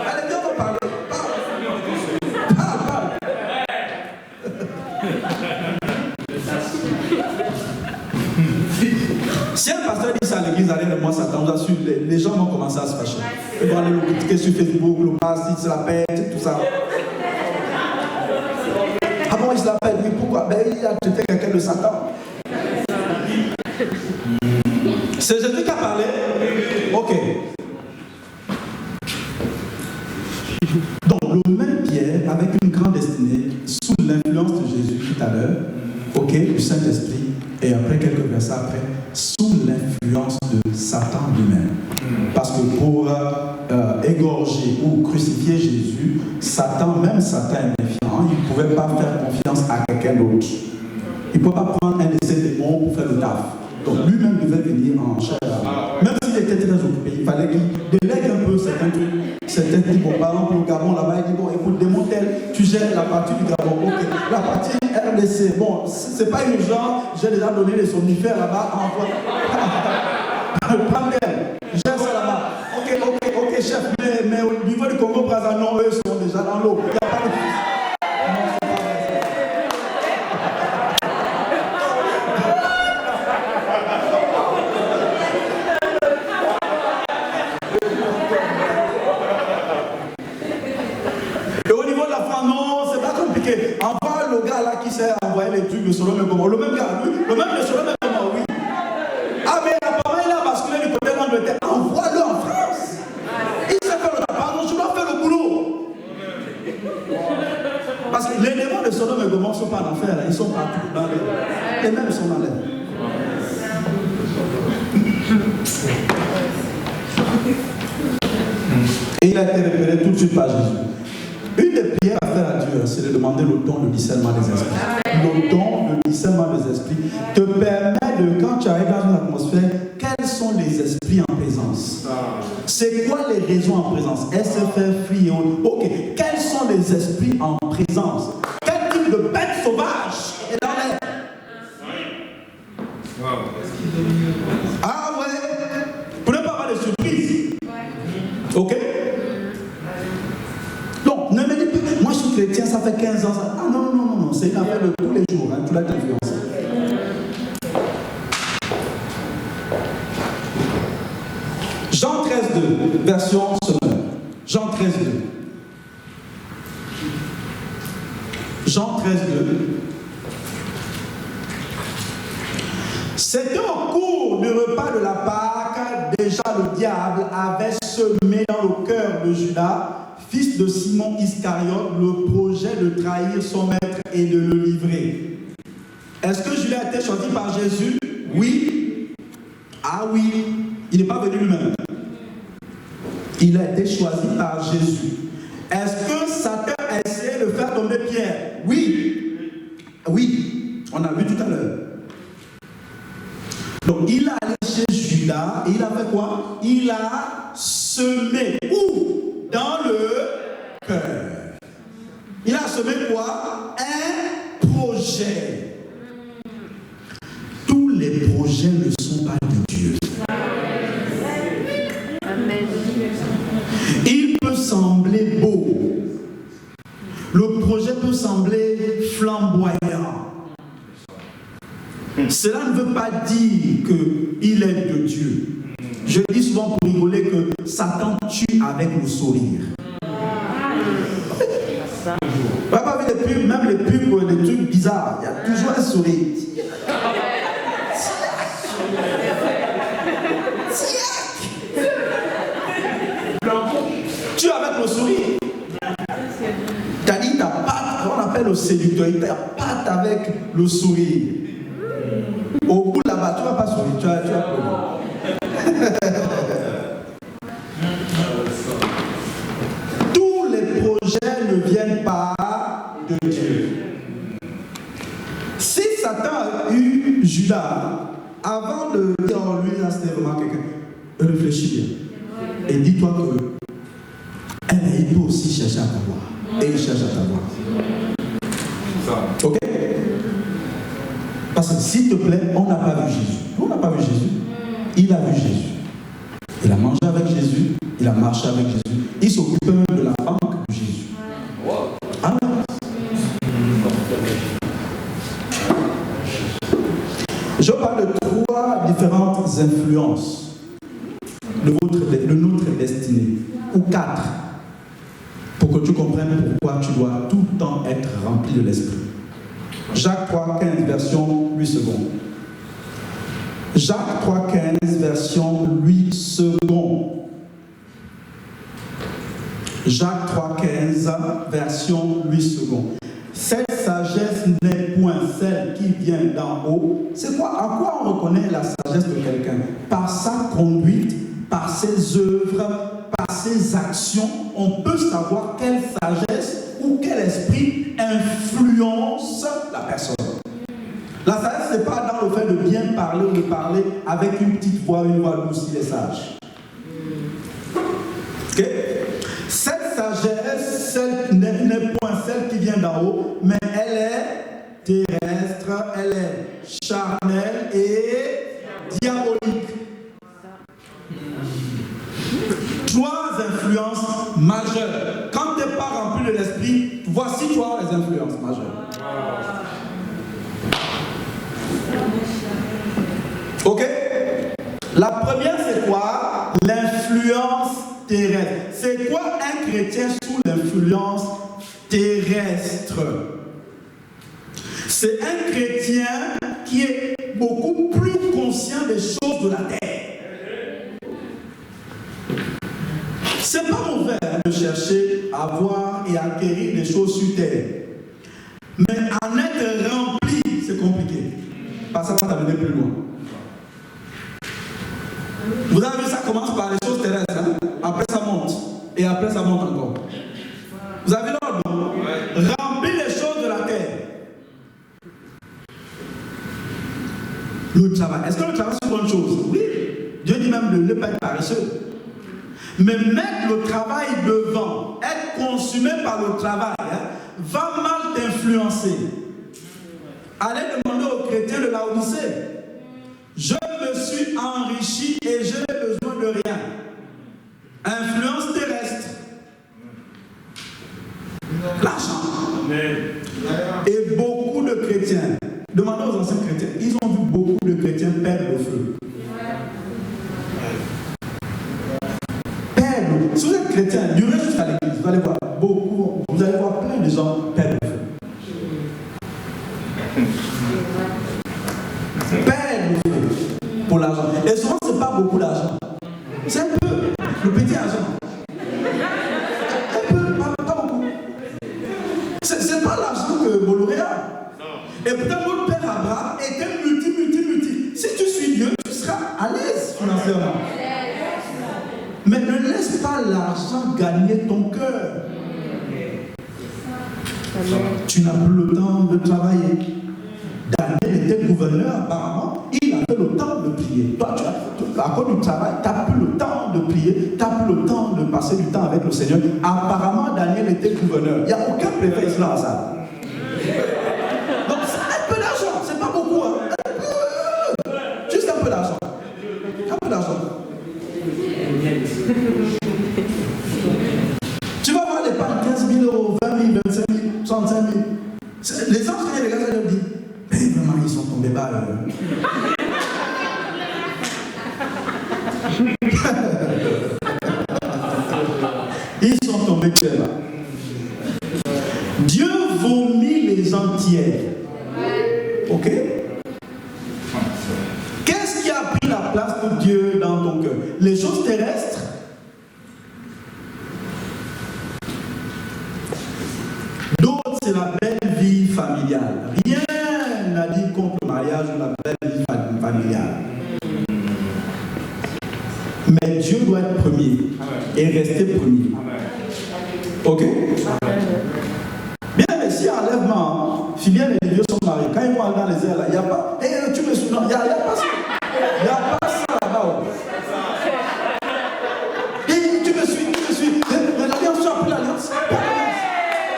Speaker 1: Allez, viens, on va parler. Parle. Si un pasteur dit ça à l'église, allez de moi, Satan, vous assure, les gens vont commencer à se fâcher. Ils vont aller le critiquer sur Facebook, le passe, il se la pète, tout ça. Ah bon, il se la pète, oui, pourquoi? Ben, il a traité quelqu'un de Satan. C'est Jésus qui a parlé? Ok. Donc, le même Pierre, avec une grande destinée, sous l'influence de Jésus tout à l'heure, ok, du Saint-Esprit, et après quelques versets après, sous l'influence de Satan lui-même. Parce que pour égorger ou crucifier Jésus, même Satan est méfiant, il ne pouvait pas faire confiance à quelqu'un d'autre. Il ne pouvait pas prendre un de ses démons pour faire le taf. Donc lui-même devait venir en chair. Même s'il était très occupé, il fallait qu'il délègue un peu certains trucs. Certains disent, bon, par exemple, au Gabon, là-bas, il dit, bon, écoute, démon tel, tu gères la partie du Gabon. Ok, la partie RDC, bon, c'est pas urgent, j'ai déjà donné les somnifères là-bas, envoie. Pandel, gère ça là-bas. Ok, chef, mais au niveau du Congo-Brazzaville, non, eux sont déjà dans l'eau. Il n'y a pas de fils. Envoie le gars là qui s'est envoyé les trucs de Sodome et Gomorrhe. Le même gars, lui, le même de Sodome et Gomorrhe, oui. Ah, mais apparemment, il a basculé du côté de l'Angleterre. Envoie-le en France. Il sait faire le pardon, je dois faire le boulot. Parce que les démons de Sodome et Gomorrhe ne sont pas en enfer, ils sont partout. Dans les mêmes sont dans l'air. Et il a été révélé tout de suite par Jésus. Une des prières à faire à Dieu, c'est de demander le don de discernement des esprits. Le don de discernement des esprits te permet de, quand tu arrives dans une atmosphère, quels sont les esprits en présence? C'est quoi les raisons en présence? SFR, Free, ok. Quels sont les esprits en présence? Quel type de bête sauvage est dans l'air? Ah ouais. Pour ne pas avoir de surprise. Ok. Ne me dis pas, moi je suis chrétien, ça fait 15 ans. Ah non, c'est une affaire de tous les jours, hein, tu l'as influencé. Jean 13,2, version Semeur. Jean 13,2. Jean 13,2. C'était au cours du repas de la Pâque, déjà le diable avait semé dans le cœur de Judas, fils de Simon Iscariote, le projet de trahir son maître et de le livrer. Est-ce que Judas a été choisi par Jésus? Oui. Ah oui. Il n'est pas venu lui-même. Il a été choisi par Jésus. Est-ce que Satan a essayé de faire tomber Pierre? Oui. Oui. On a vu tout à l'heure. Donc il a allé chez Judas et il a fait quoi? Il a semé. Où? Dans le cœur. Il a semé quoi? Un projet. Tous les projets ne sont pas de Dieu. Amen. Il peut sembler beau. Le projet peut sembler flamboyant. Cela ne veut pas dire qu'il est de Dieu. Je dis souvent pour rigoler que Satan tue avec le sourire. Vous n'avez pas vu les pubs, même les pubs, des trucs bizarres, il y a toujours un sourire. Tue avec le sourire. C'est-à-dire ta patte, on appelle le séducteur, ta patte avec le sourire. Au bout là-bas, tu ne vas pas sourire, tu vas pleurer. Tous les projets ne viennent pas de Dieu. Si Satan a eu Judas, avant de dire en lui, là c'était vraiment quelqu'un, réfléchis bien. Et dis-toi que il peut aussi chercher à t'avoir. Et il cherche à t'avoir. Ok? Parce que s'il te plaît, on n'a pas vu Jésus. On n'a pas vu Jésus. Il a vu Jésus. Il a mangé avec Jésus. Il a marché avec Jésus. Il s'occupe même de la banque de Jésus. Amen. Je parle de 3 différentes influences de notre destinée. Ou 4. Pour que tu comprennes pourquoi tu dois tout le temps être rempli de l'esprit. Jacques 3,15, version 8 secondes. Jacques 3,15, version 8 secondes. Jacques 3,15, version 8 secondes. Cette sagesse n'est point celle qui vient d'en haut. C'est quoi? À quoi on reconnaît la sagesse de quelqu'un? Par sa conduite, par ses œuvres, par ses actions, on peut savoir quelle sagesse ou quel esprit influence la personne. La sagesse, ce n'est pas dans le fait de bien parler ou de parler avec une petite voix, une voix douce, il est sage. Okay? sagesse n'est point celle qui vient d'en haut, mais elle est terrestre, elle est charnelle et diabolique. 3 influences majeures. Quand tu n'es pas rempli de l'esprit, voici 3 les influences majeures. Ok? La première, c'est quoi? L'influence terrestre. C'est quoi un chrétien sous l'influence terrestre? C'est un chrétien qui est beaucoup plus conscient des choses de la terre. C'est pas mauvais de chercher à voir et acquérir des choses sur terre. Mais en être rempli, c'est compliqué. Parce que ça va t'amener plus loin. Vous avez vu, ça commence par les choses terrestres. Hein? Après ça monte. Et après ça monte encore. Vous avez l'ordre? Remplir les choses de la terre. Le travail. Est-ce que le travail c'est une bonne chose? Oui. Dieu dit même de ne pas être paresseux. Mais mettre le travail devant, être consumé par le travail, va mal t'influencer. Allez demander aux chrétiens de Laodicée. Je me suis enrichi et je n'ai besoin de rien. Influence terrestre. L'argent. Et beaucoup de chrétiens, demandez aux anciens chrétiens, ils ont vu beaucoup de chrétiens perdre le feu. Si vous êtes chrétien, durez jusqu'à l'église, vous allez voir beaucoup, vous allez voir plein de gens perdre le feu. Perdre le feu pour l'argent. Et souvent, ce n'est pas beaucoup d'argent. C'est un peu le petit argent. Un peu, pas beaucoup. C'est pas l'argent que Bolloré a. Et peut-être notre père Abraham était multi. Si tu suis Dieu, tu seras à l'aise financièrement. Mais ne laisse pas l'argent gagner ton cœur. Tu n'as plus le temps de travailler. Daniel était gouverneur, apparemment. Il avait le temps de prier. Toi, à cause du travail, tu n'as plus le temps de prier. Tu n'as plus le temps de passer du temps avec le Seigneur. Apparemment, Daniel était gouverneur. Il n'y a aucun préfet ici dans ça. Donc, c'est un peu d'argent. C'est pas beaucoup. Hein. Juste un peu d'argent. Un peu d'argent. Tu vas voir les parts 15 000 euros, 20 000, 25 000, 35 000. Les enfants et les gars, ça leur dit, mais vraiment, ils sont tombés bas. Ils sont tombés très bas. Dieu vomit les entiers. Ok? Qu'est-ce qui a pris la place de Dieu dans ton cœur? Les choses terrestres? D'autres, c'est la belle vie familiale. Rien n'a dit contre le mariage ou la belle vie familiale. Mais Dieu doit être premier et rester premier. Ok? Bien, mais si enlèvement, si bien les vieux sont mariés, quand ils vont aller dans les airs, il n'y a pas. Tu me souviens, il n'y a pas ça. Il n'y a pas ça là-bas. Et tu me suis. Mais l'alliance, tu as pris l'alliance.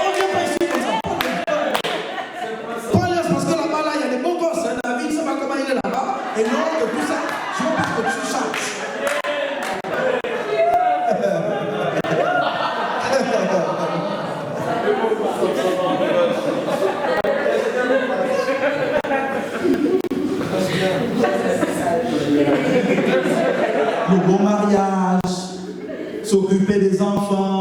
Speaker 1: On ne vient pas ici comme ça. Pas l'alliance, parce que là-bas, là, il y a des beaux gosses. David, je ne sais pas comment il est là-bas. Et non, que tout ça, je veux pas que tu chantes. Le bon mariage, s'occuper des enfants,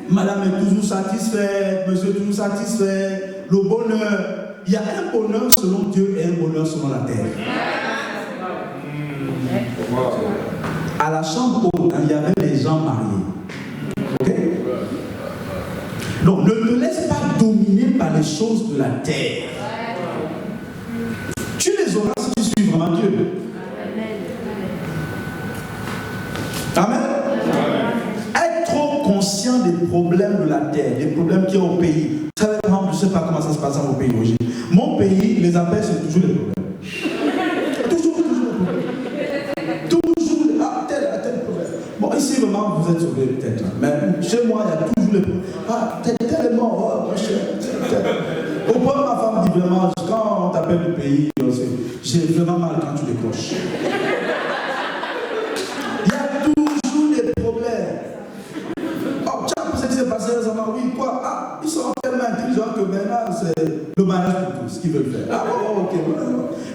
Speaker 1: madame est toujours satisfaite, monsieur est toujours satisfait, le bonheur. Il y a un bonheur selon Dieu et un bonheur selon la terre. À la chambre haute, il y avait les gens mariés. Ok? Donc ne te laisse pas dominer par les choses de la terre. Tu les auras si tu suis vraiment Dieu. Amen. Être trop conscient des problèmes de la terre, des problèmes qu'il y a au pays. Vous savez, je ne sais pas comment ça se passe dans mon pays aujourd'hui. Mon pays, les appels, c'est toujours des problèmes. Toujours des problèmes. Toujours tel problème. Bon, ici, vraiment, vous êtes sauvés peut-être. Mais chez moi, il y a toujours des problèmes. est mort. Oh, au point, ma femme dit vraiment, quand on t'appelle du pays, j'ai vraiment mal quand tu décroches. Il y a toujours des problèmes. Oh, tu as vu ce qui s'est passé récemment? Oui, quoi? Ah, ils sont tellement intelligents que maintenant, c'est le mariage pour tous, ce qu'ils veulent faire. Ah, ok.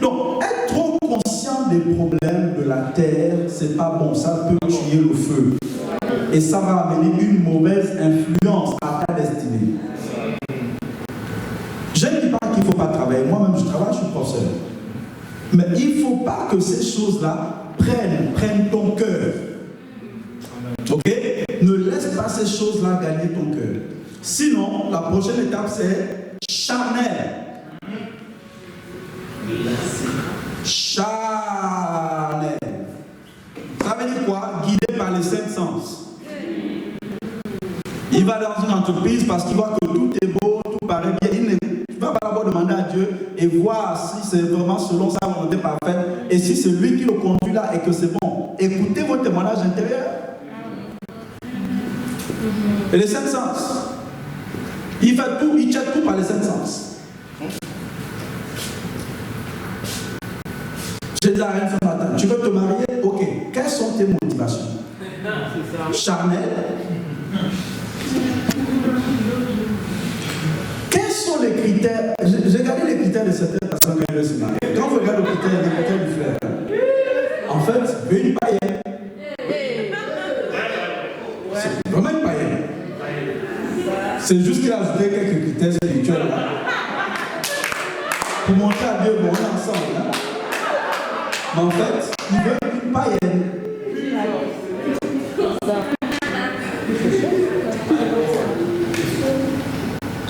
Speaker 1: Donc, être trop conscient des problèmes de la terre, c'est pas bon. Ça peut tuer le feu. Et ça va amener une mauvaise influence à ta destinée. Je ne dis pas qu'il ne faut pas travailler. Moi-même, je travaille, je suis professeur. Mais il ne faut pas que ces choses-là prennent ton cœur. Ok? Ne laisse pas ces choses-là gagner ton cœur. Sinon, la prochaine étape, c'est charnel. Charnel. Ça veut dire quoi? Guidé par les 5 sens. Il va dans une entreprise parce qu'il voit que tout est beau, tout paraît bien. Il va d'abord demander à Dieu et voir si c'est vraiment selon sa volonté parfaite et si c'est lui qui le conduit là et que c'est bon. Écoutez vos témoignages intérieurs. Et les 5 sens. Il fait tout, il check tout par les 5 sens. Je dis à rien ce matin, tu veux te marier? Ok. Quelles sont tes motivations? Charnel. Quels sont les critères? J'ai regardé les critères de certaines personnes quand elles se marient. Quand vous regardez les critères du frère, en fait, il veut une païenne. C'est vraiment une païenne. C'est juste qu'il a ajouté quelques critères spirituels là. Pour montrer à Dieu, bon, on est ensemble. Hein? Mais en fait, il veut une païenne.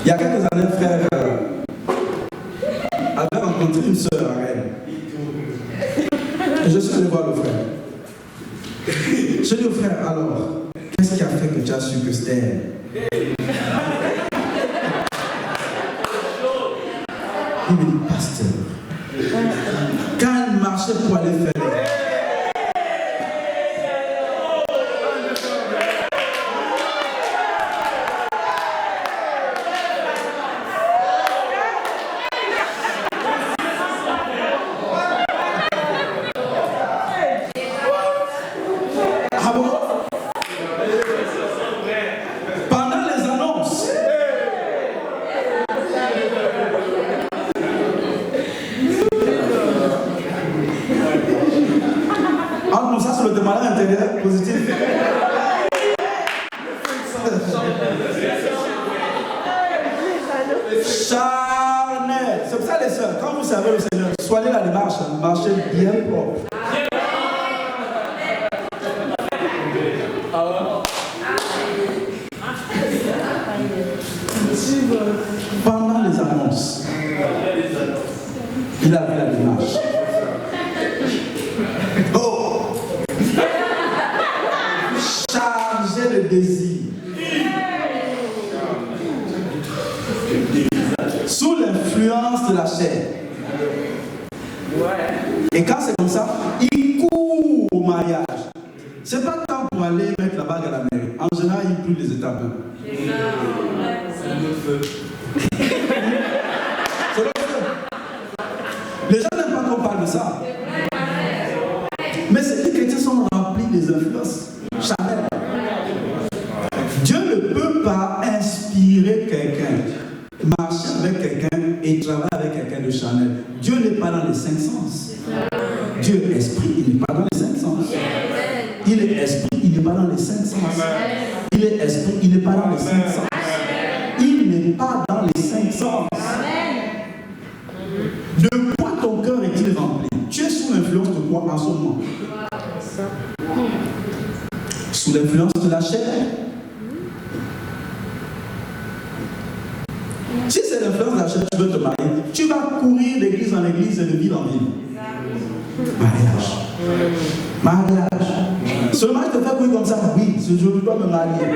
Speaker 1: Il y a quelques années, le frère avait rencontré une sœur à Rennes. Et je suis allé voir le frère. Je dis au frère, alors, qu'est-ce qui a fait que tu as su que c'était elle? Il me dit, pasteur, quand elle marchait pour aller faire charnel. C'est pour ça les sœurs, quand vous servez le Seigneur, soyez la démarche, marchez bien propre. Pendant les annonces, il a vu la démarche. Oh! Chargé de désir. Sous l'influence de la chair. Et quand c'est comme ça, il court au mariage. C'est pas tant pour aller mettre la bague à la mairie. En général, il brûle les étapes. C'est le feu. Les gens n'aiment pas qu'on parle de ça. Mais ces chrétiens sont remplis des influences charnelles. Dieu ne peut pas inspirer quelqu'un, marcher avec quelqu'un et travailler avec quelqu'un de charnel. Dieu n'est pas dans les 5 sens. Dieu est esprit, il n'est pas dans les 5 sens. Il est esprit, il n'est pas dans les 5 sens. Il est esprit, il n'est pas dans les 5 sens. Il n'est pas dans les 5 sens. De quoi ton cœur est-il rempli? Tu es sous l'influence de quoi en ce moment? Sous l'influence de la chair. Si c'est l'influence de la chair, tu veux te marier, tu vas courir d'église en église et de ville en ville. Mariage. Seulement je te fais courir comme ça. Oui, ce jour je dois me marier.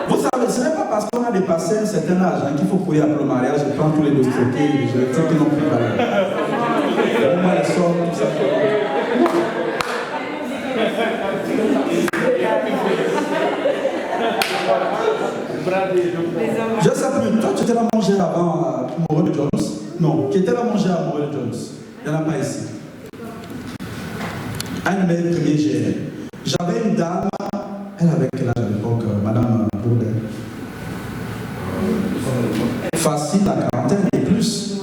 Speaker 1: Vous savez, ce n'est pas parce qu'on a dépassé un certain âge qu'il faut courir après le mariage et prendre tous les dossiers, les trucs qui n'ont plus valeur. Moi, les sorts, tout ça. Je sais plus, toi tu étais là manger avant Morel Jones? Non, qui était là manger à Morel Jones? Il n'y en a pas ici. Un de mes premiers GR. J'avais une dame, elle avait quel âge à l'époque, Madame Bourdet? Facile, la quarantaine et plus.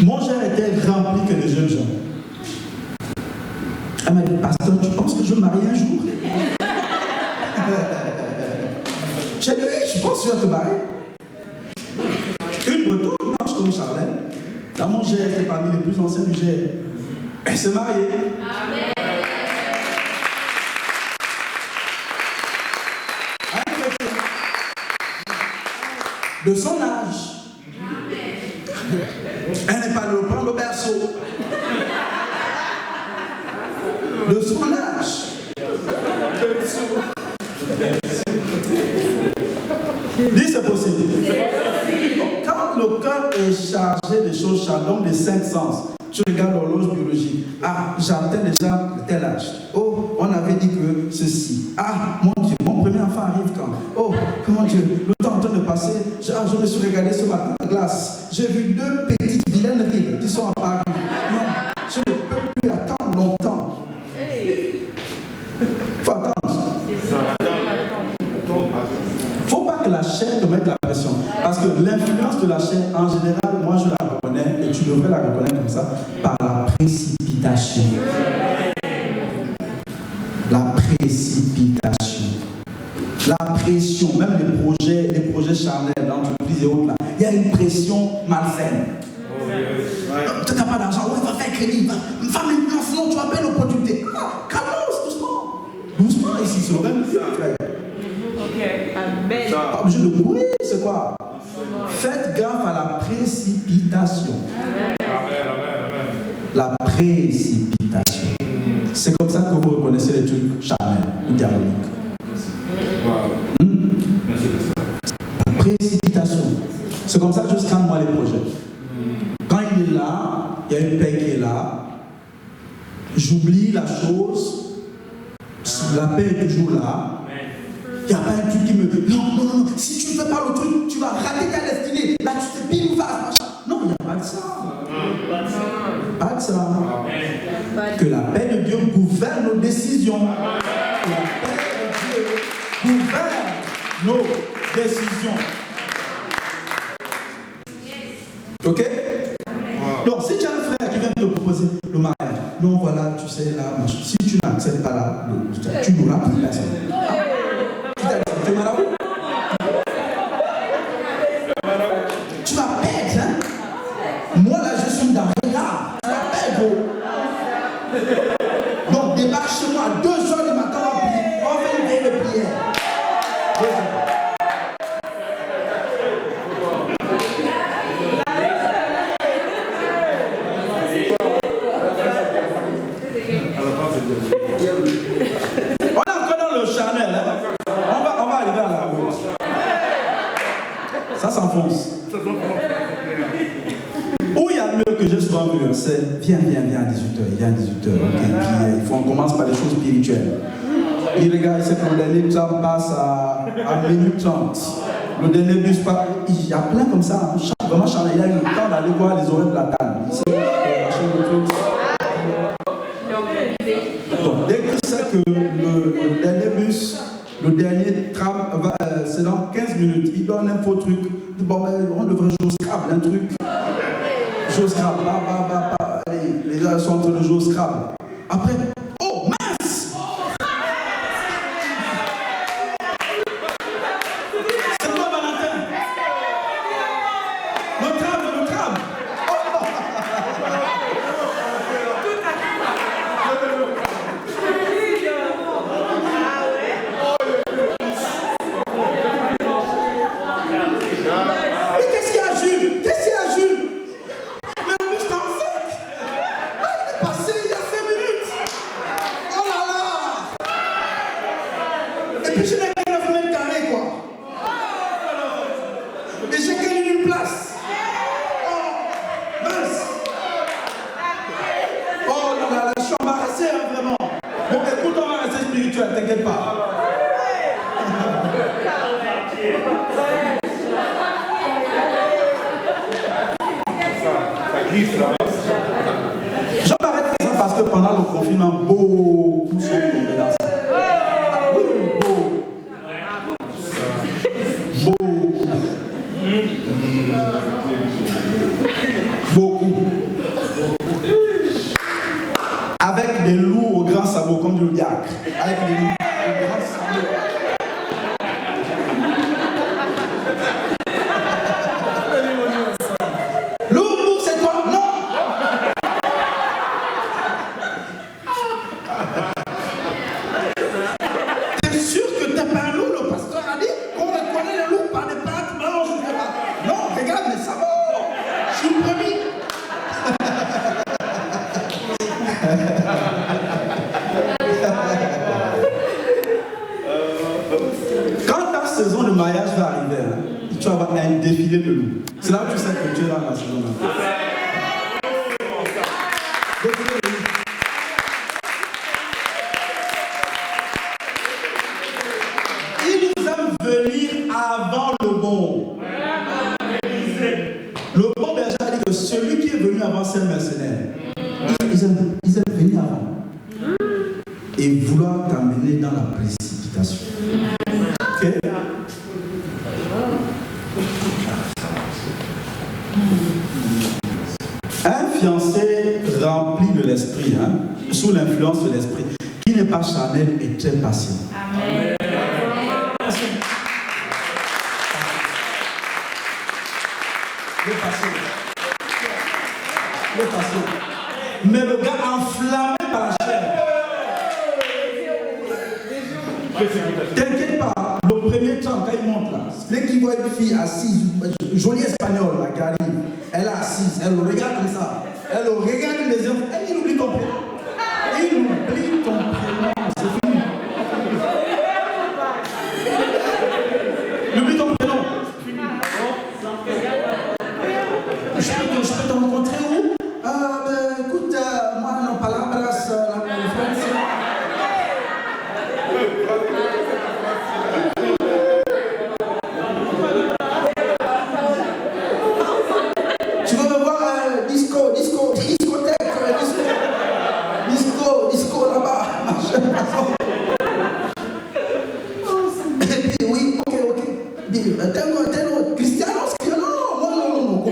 Speaker 1: Mon GR était rempli que de jeunes gens. Elle m'a dit, pasteur, tu penses que je vais me marier un jour? J'ai dit, oui, je pense que tu vas te marier. Une bretonne, marche comme Charlène. Dans mon GR, c'est parmi les plus anciens du GR. Elle s'est mariée. Amen. De son âge. Amen. Elle n'est pas allée le prendre au berceau. De son âge. Dis c'est possible. Quand le cœur est chargé de choses charmantes, des cinq sens, tu regardes l'horloge biologique. Ah, j'atteins déjà tel âge. Oh, on avait dit que ceci. Ah, mon Dieu, mon premier enfant arrive quand? Oh, mon Dieu, le temps est en train de passer. Je me suis regardé ce matin à la glace. J'ai vu deux petites vilaines rides qui sont apparues. Non, je ne peux plus attendre longtemps. Faut attendre. Faut pas que la chair te mette la pression. Parce que l'influence de la chair, en général, moi je la reconnais, et tu devrais la reconnaître comme ça, par la précipitation. La précipitation. La pression, même les projets charnels d'entreprise et autres, là, il y a une pression malsaine. Tu n'as pas d'argent, ouais, va faire crédit, va maintenant, sinon tu vas perdre l'opportunité. Ah, calme-toi, doucement. Doucement ici, c'est le même frère. Pas obligé de courir, c'est quoi? Faites gaffe à la précipitation. La précipitation. C'est comme ça que vous reconnaissez les trucs charnels ou diaboliques. La précipitation. C'est comme ça que je scanne moi les projets. Quand il est là, il y a une paix qui est là. J'oublie la chose. La paix est toujours là. Il n'y a pas un truc qui me dit non, si tu ne fais pas le truc, tu vas rater ta destinée. Là, tu te pile ou face. Non, il n'y a pas de ça. Pas de ça. Que la paix de Dieu gouverne nos décisions. Que la paix de Dieu gouverne nos décisions. Ok? Donc, si tu as un frère qui vient te proposer le mariage, non, voilà, tu sais, là, si tu n'acceptes pas là, tu n'auras plus personne. Tu vas perdre, hein? Moi là je suis dans le regard. Tu vas perdre. Donc débarque chez moi à 2h du matin, on fait une veille de prière. On est encore dans le charnel, hein? On va arriver à la route. Ça s'enfonce. Où il y a mieux que j'ai souvent vu, c'est viens à 18h, il y a 18h. Okay. Puis, on commence par des choses spirituelles. Il regarde, c'est que le dernier tram passe à minuit 30. Le dernier bus passe. Il y a plein comme ça. Vraiment, il y a eu le temps d'aller voir les oreilles de la table. Donc, dès que c'est que le dernier bus, le dernier tram, c'est dans 15 minutes, il donne un faux truc. Bon, on devrait jouer au Scrabble, un truc. Jouer au Scrabble, les gars sont en train de jouer au Scrabble. Après, oh mince! C'est quoi Valentin? Le tram. Oh. Mais qu'est-ce qu'il y a, Jules? Mais le bus t'en fait. Il est passé il y a 5 minutes. Oh là là. Et puis je n'ai qu'à 9 mètres carrés, quoi. Et j'ai gagné une place. Oh, mince. Oh là là, je suis embarrassé, hein, vraiment. Bon, écoute, on va rester spirituel, t'inquiète pas. pendant le confinement, beaucoup sont tombés dans ça. Oui, beaucoup. Avec des loups au grand sabot, comme du diacre. Avec des loups au grand sabot. Loup, c'est quoi? Non! T'es sûr que t'es pas un loup? Le pasteur a dit qu'on reconnaît les loups par des pattes blanches. Non, regarde les sabots. Je suis promis. Quand ta saison de mariage va arriver, hein, tu vas avoir un défilé de loups. C'est là où tu sais que tu es là dans la saison de mariage. Il nous aime venir avant le bon. Le bon berger a dit que celui qui est venu avant, c'est un mercenaire. Ils aiment venir avant. Et vouloir t'amener dans la précipitation. Ok? Un fiancé rempli de l'esprit, hein, sous l'influence de l'esprit, qui n'est pas charnel et très patient. Amen. Le patient. Mais le gars enflammé par la chair. T'inquiète pas, le premier temps, quand il monte là, dès qu'il voit une fille assise, jolie espagnole là, qui arrive, elle est assise, elle le regarde comme ça, elle le regarde les yeux, il oublie ton prénom. Il oublie ton prénom, c'est fini. Il oublie ton prénom. Je peux te rencontrer où? Écoute, moi, non, pas la place, la France. Tu veux me voir disco là-bas. Et puis oui, ok. Tel autre, Cristiano, non.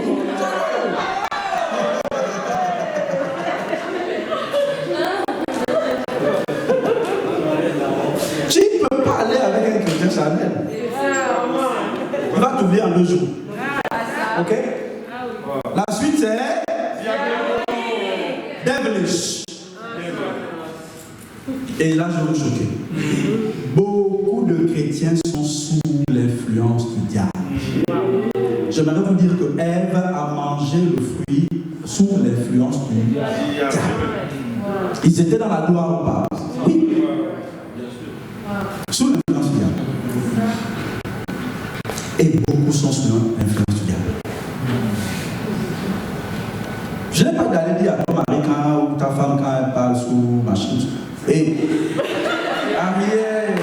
Speaker 1: Tu ne peux pas aller avec un chrétien charnel. Il va t'oublier en 2 jours. Ok? La suite c'est devilish. Et là je vais vous choquer. Beaucoup de chrétiens sont sous l'influence du diable. J'aimerais vous dire que Ève a mangé le fruit sous l'influence du diable. Ils étaient dans la gloire ou pas? Oui. Sous l'influence du diable. Et beaucoup sont sous l'influence du diable. Je n'ai pas d'aller dire à ton mari ou ta femme quand elle parle sous machine. Et arrière.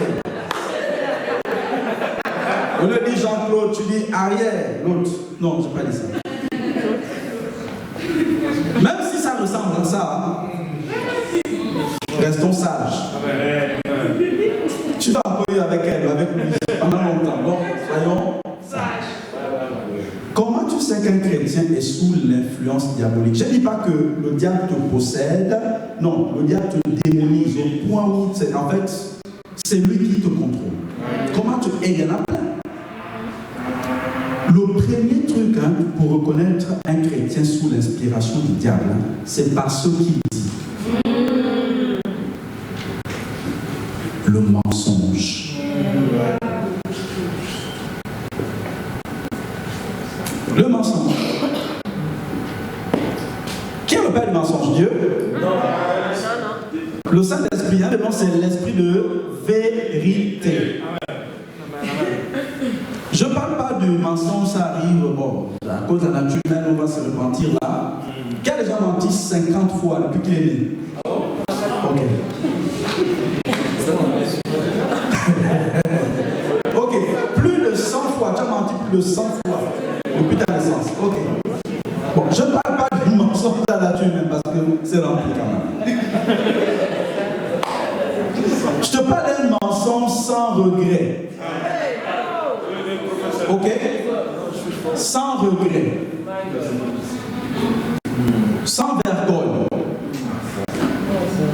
Speaker 1: Au lieu de dire Jean-Claude, tu dis arrière. L'autre. Non, je n'ai pas dit ça. Même si ça ressemble à ça, restons sages. Tu vas accueillir avec elle, avec lui, pendant longtemps. Donc, soyons sages. Comment tu sais qu'un chrétien est sous l'influence diabolique? Je ne dis pas que le diable te possède. Non, le diable te démonise au point où, en fait, c'est lui qui te contrôle. Comment tu... Et il y en a plein. Le premier truc pour reconnaître un chrétien sous l'inspiration du diable, c'est par ce qu'il dit. Le mensonge. Le mensonge. Qui est le père du mensonge? Dieu? Non. Le Saint-Esprit, c'est l'esprit de vérité. Je ne parle pas du mensonge, ça arrive, bon, à cause de la nature humaine, on va se repentir là. Qui a déjà menti 50 fois depuis qu'il est né? Ok. Ok, plus de 100 fois, tu as menti plus de 100 fois depuis ta naissance. Ok. Bon, je ne parle pas du mensonge de la nature humaine parce que c'est rempli quand même. sans regret. Ok? Sans regret. Sans vergogne.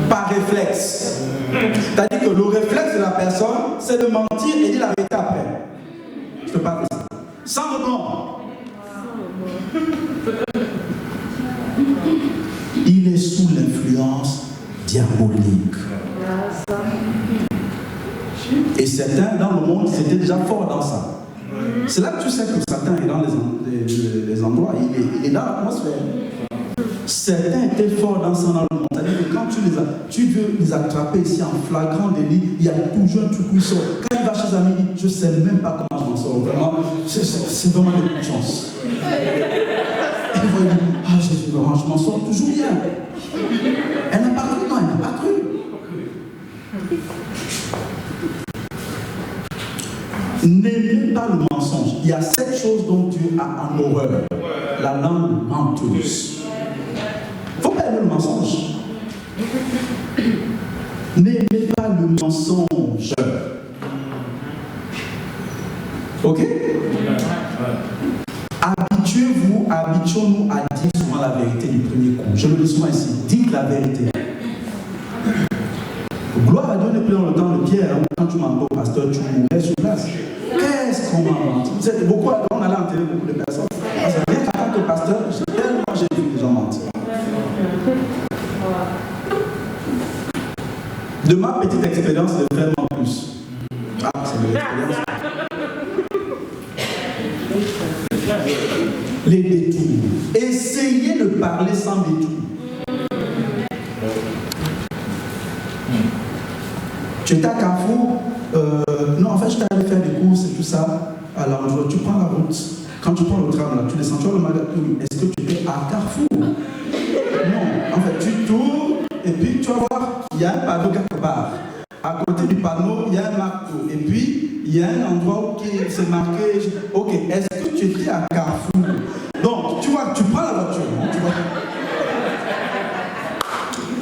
Speaker 1: Par réflexe. C'est-à-dire que le réflexe de la personne, c'est de mentir et dire la vérité après. Je te parle de ça. Sans remords. Il est sous l'influence diabolique. Et certains dans le monde, c'était déjà fort dans ça. C'est là que tu sais que Satan est dans les endroits, il est dans l'atmosphère. Certains étaient forts dans ça dans le monde. C'est-à-dire que quand tu veux les attraper ici en flagrant délit, il y a toujours un truc où il sort. Quand il va chez un ami, je ne sais même pas comment je m'en sors. Vraiment, c'est vraiment de toute chance. Et il va dire, ah Jésus, vraiment, je m'en sors toujours bien. Elle n'a pas cru, non, elle n'a pas cru. N'aimez pas le mensonge. Il y a 7 choses dont Dieu a en horreur. La langue menteuse. Il ne faut pas aimer le mensonge. N'aimez pas le mensonge. Ok? Habituons-nous à dire souvent la vérité du premier coup. Je le dis souvent ici. Dites la vérité. Gloire à Dieu, n'est plus dans le temps de Pierre. Quand tu m'entends au pasteur, tu mourrais sur place. Qu'est-ce qu'on m'a menti? Vous êtes beaucoup, on allait enterrer beaucoup de personnes. Parce que rien qu'en tant que pasteur, j'ai vu des gens mentir. De ma petite expérience, de faire en plus. Ah, c'est de l'expérience. Les détours. Essayez de parler sans détour. Tu étais à Carrefour, non, en fait, je t'allais faire des courses et tout ça. Alors, tu prends la route. Quand tu prends le tram, là, tu descends, tu vois le magasin. Est-ce que tu étais à Carrefour? Non, en fait, tu tournes et puis tu vas voir, il y a un panneau quelque part. À côté du panneau, il y a un marteau. Et puis, il y a un endroit où c'est marqué. Ok, est-ce que tu étais à Carrefour? Donc, tu vois, tu prends la voiture. Hein, tu vois.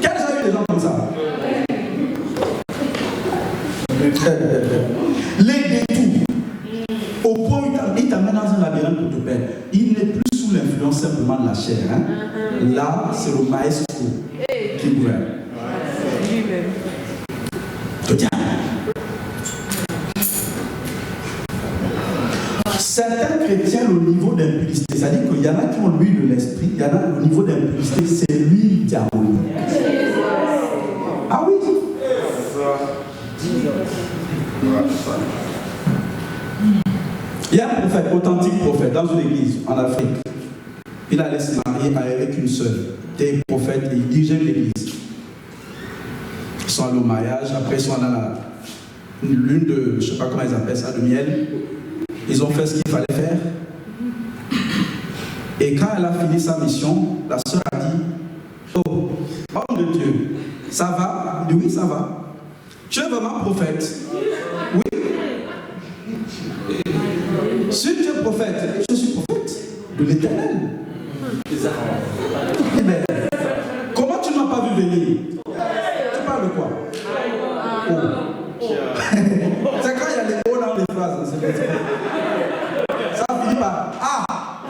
Speaker 1: Quels ont eu des gens comme ça? Les détours. Au point où il t'amène dans un labyrinthe pour te perdre. Il n'est plus sous l'influence simplement de la chair. Hein. Là, c'est le maestro qui gouverne. Tiens. Certains chrétiens, le niveau d'impudicité, c'est-à-dire qu'il y en a qui ont l'huile de l'esprit, il y en a le niveau d'impudicité, c'est l'huile diabolique. Ah oui. Il y a un prophète, authentique prophète, dans une église en Afrique. Il allait se marier avec une sœur. Il était prophète et il dirigeait l'église. Ils sont allés au mariage, après ils sont dans la lune de, je ne sais pas comment ils appellent ça, de miel. Ils ont fait ce qu'il fallait faire. Et quand elle a fini sa mission, la sœur a dit, oh, homme de Dieu, ça va? Il dit, oui, ça va. Tu es vraiment prophète? Oui. Si tu es prophète, je suis prophète de l'Éternel. Eh bien, comment tu ne m'as pas vu venir? Tu parles de quoi? Oh. C'est quand il y a des mots dans les phrases. Ça finit par ah!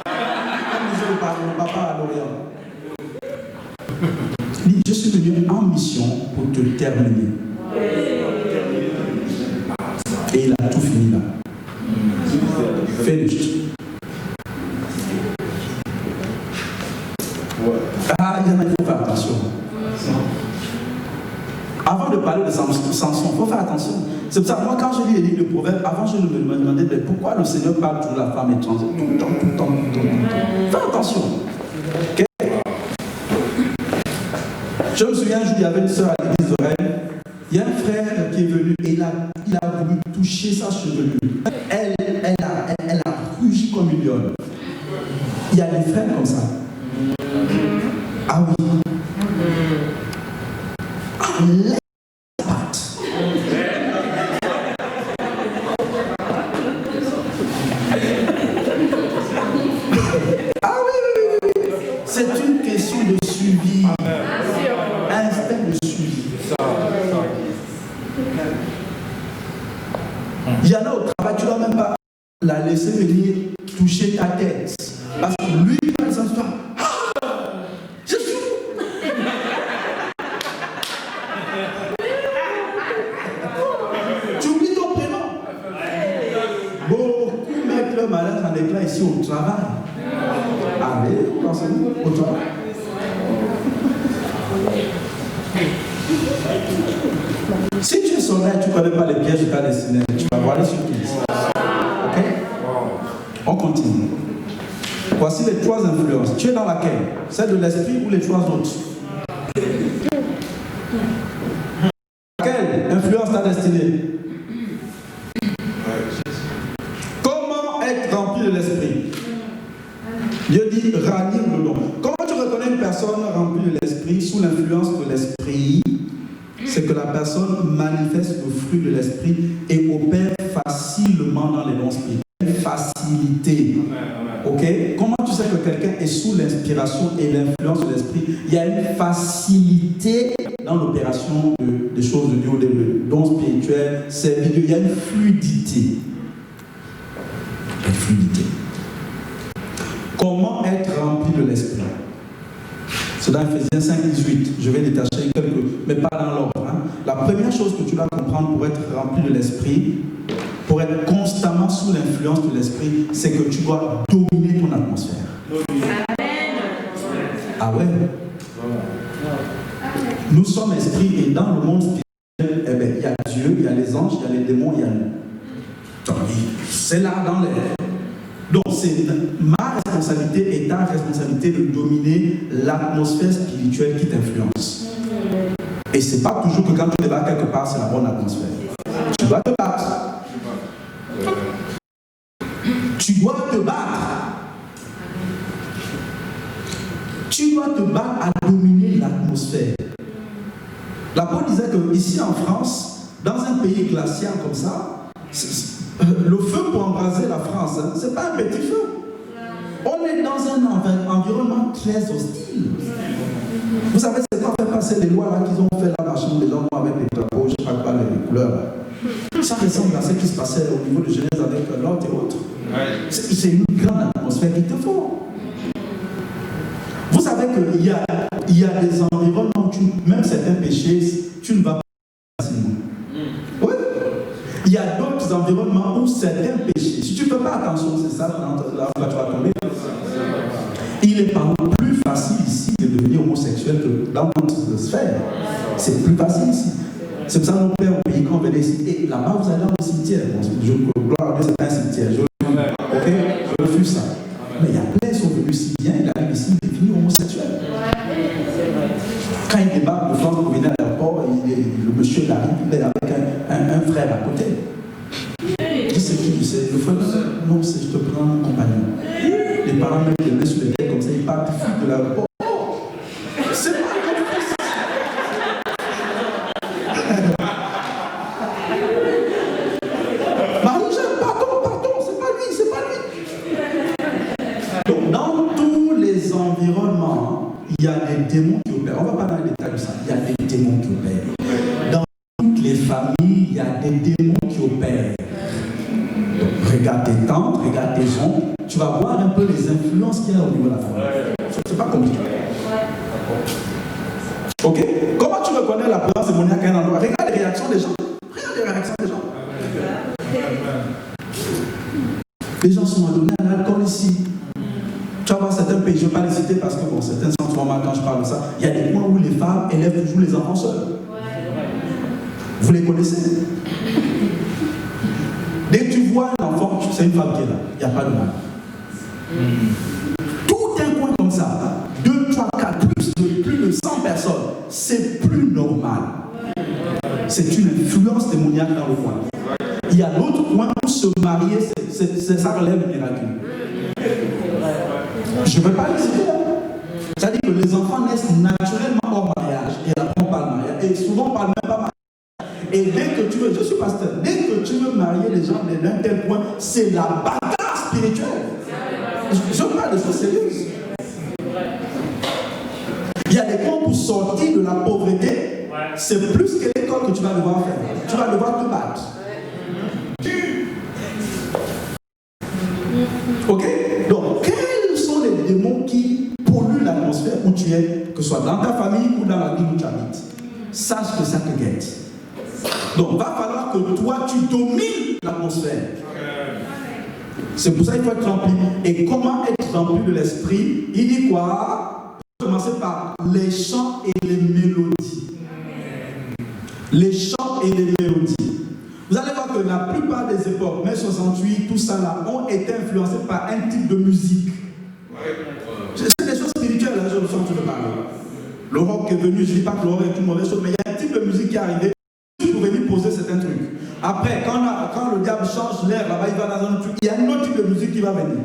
Speaker 1: Comme disait le papa à l'Orient. Je suis venu en mission pour te terminer. Et il a tout fini là. Finished. Ah, il y en a, il faut faire attention. Avant de parler de Samson, il faut faire attention. C'est pour ça que moi, quand je lis les livres de Proverbes, avant je me demandais pourquoi le Seigneur parle toujours de la femme étrangère. Tout le temps. Fais attention. Okay? Je me souviens un jour, il y avait une soeur à l'église de Rennes. Il y a un frère qui est venu et il a voulu toucher sa chevelure. Elle a rugi comme une lionne. Il y a des frères comme ça. Ah oui. Laisse la patte. Ah oui. C'est une question de suivi. Instinct de suivi. Il y en a au travail, tu ne dois même pas la laisser venir toucher ta tête. Parce que lui, quand il s'en sort, je suis fou. Tu oublies ton prénom. Beaucoup mettent le malheur en éclat ici au travail. Allez, pensez-vous au travail. Si tu es soldat et tu ne connais pas les pièges de ta destinée, tu vas voir les surprises. Ok? On continue. Voici les 3 influences. Tu es dans laquelle? Celle de l'esprit ou les 3 autres? Quelle influence ta destinée? Comment être rempli de l'esprit? Dieu dit rallier le don. Comment tu reconnais une personne remplie de l'esprit sous l'influence de l'esprit? C'est que la personne manifeste le fruit de l'esprit et opère facilement dans les dons spirituels. Facilité. Ok? Comment tu sais que quelqu'un est sous l'inspiration et l'influence de l'esprit? Il y a une facilité dans l'opération des choses de Dieu, des dons spirituels, il y a une fluidité. Une fluidité. Comment être rempli de l'esprit? C'est dans Ephésiens 5, 18. Je vais détacher quelques, mais pas dans l'ordre. La première chose que tu dois comprendre pour être rempli de l'esprit, pour être constamment sous l'influence de l'esprit, c'est que tu dois dominer ton atmosphère. Amen. Ah ouais? Nous sommes esprits et dans le monde spirituel, eh bien, il y a Dieu, il y a les anges, il y a les démons, il y a nous. C'est là dans l'air. Donc c'est ma responsabilité et ta responsabilité de dominer l'atmosphère spirituelle qui t'influence. Et c'est pas toujours que quand tu débarques quelque part, c'est la bonne atmosphère. Tu dois te battre. Tu dois te battre. Tu dois te battre à dominer l'atmosphère. L'apôtre disait que ici en France, dans un pays glacial comme ça, le feu pour embraser la France, ce n'est pas un petit feu. On est dans un environnement très hostile. Vous savez, c'est quoi faire passer les lois là qu'ils ont fait là, machin, les gens avec les drapeaux, je ne sais pas les couleurs. Là. Ça ressemble à ce qui se passait au niveau de Genèse avec l'autre et autres. C'est une grande atmosphère qu'il te faut. Vous savez qu'il y a des environnements où même certains péchés, tu ne vas pas facilement. Oui. Il y a d'autres environnements où certains péchés, si tu ne fais pas attention, c'est ça, là tu vas tomber. Il est par exemple plus facile ici de devenir homosexuel que dans notre sphère. C'est plus facile ici. C'est pour ça que nos pères au pays, quand on venait ici, et là-bas vous allez dans le cimetière. Gloire à Dieu, c'est pas un cimetière. Ok, je refuse ça. Mais il y a plein qui sont venus si bien, il arrive ici, il est devenu homosexuel. Quand il débarque de France pour venir à l'aéroport, le monsieur arrive, il est avec un frère à côté. C'est qui? C'est le frère? Non, c'est je te prends un compagnon. Les parents mettent les mains sur les têtes comme ça, ils partent de l'aéroport. C'est pas comme ça. Marie-Jeanne, pardon, c'est pas lui. Donc, dans tous les environnements, il y a des démons qui opèrent. On va pas dans les détails de ça. Il y a des démons qui opèrent. Dans toutes les familles, il y a des démons qui opèrent. Regarde tes tantes, regarde tes oncles, tu vas voir un peu les influences qu'il y a au niveau de la famille. C'est pas compliqué. Ok? Comment tu reconnais la présence démoniaque à un endroit? Regarde les réactions des gens. Les gens sont adonnés à l'alcool ici. Tu vas voir certains pays, je ne vais pas les citer parce que bon, certains sont trop mal quand je parle de ça. Il y a des points où les femmes élèvent toujours les enfants seuls. Vous les connaissez? Dès que tu vois un enfant, c'est une femme qui est là. Il n'y a pas de mal. Tout un coin comme ça, 2, 3, 4, plus de 100 personnes, c'est plus normal. C'est une influence démoniaque dans le coin. Il y a l'autre coin où se marier, ça relève le miracle. Je ne veux pas les citer. C'est-à-dire que les enfants naissent naturellement hors mariage. Et après on parle mariage. Et souvent on ne parle même pas mariage. Et dès que tu veux, je suis pasteur, dès que tu veux marier les gens d'un tel point, c'est la bagarre spirituelle. Je parle de choses sérieuses. Il y a des points pour sortir de la pauvreté, c'est plus que l'école que tu vas devoir faire. Tu vas devoir te battre. soit dans ta famille ou dans la ville où tu habites. Sache que ça te guette. Donc, il va falloir que toi, tu domines l'atmosphère. C'est pour ça qu'il faut être rempli. Et comment être rempli de l'esprit? Il dit quoi? On va commencer par les chants et les mélodies. Les chants et les mélodies. Vous allez voir que la plupart des époques, mai 68, tout ça là, ont été influencés par un type de musique. C'est des choses spirituelles, là, je me suis en train de parler. Le rock est venu, je ne dis pas que le rock est une mauvaise chose, mais il y a un type de musique qui est arrivé pour venir poser certains trucs. Après, quand le diable change l'air, là-bas, il va dans un truc, il y a un autre type de musique qui va venir.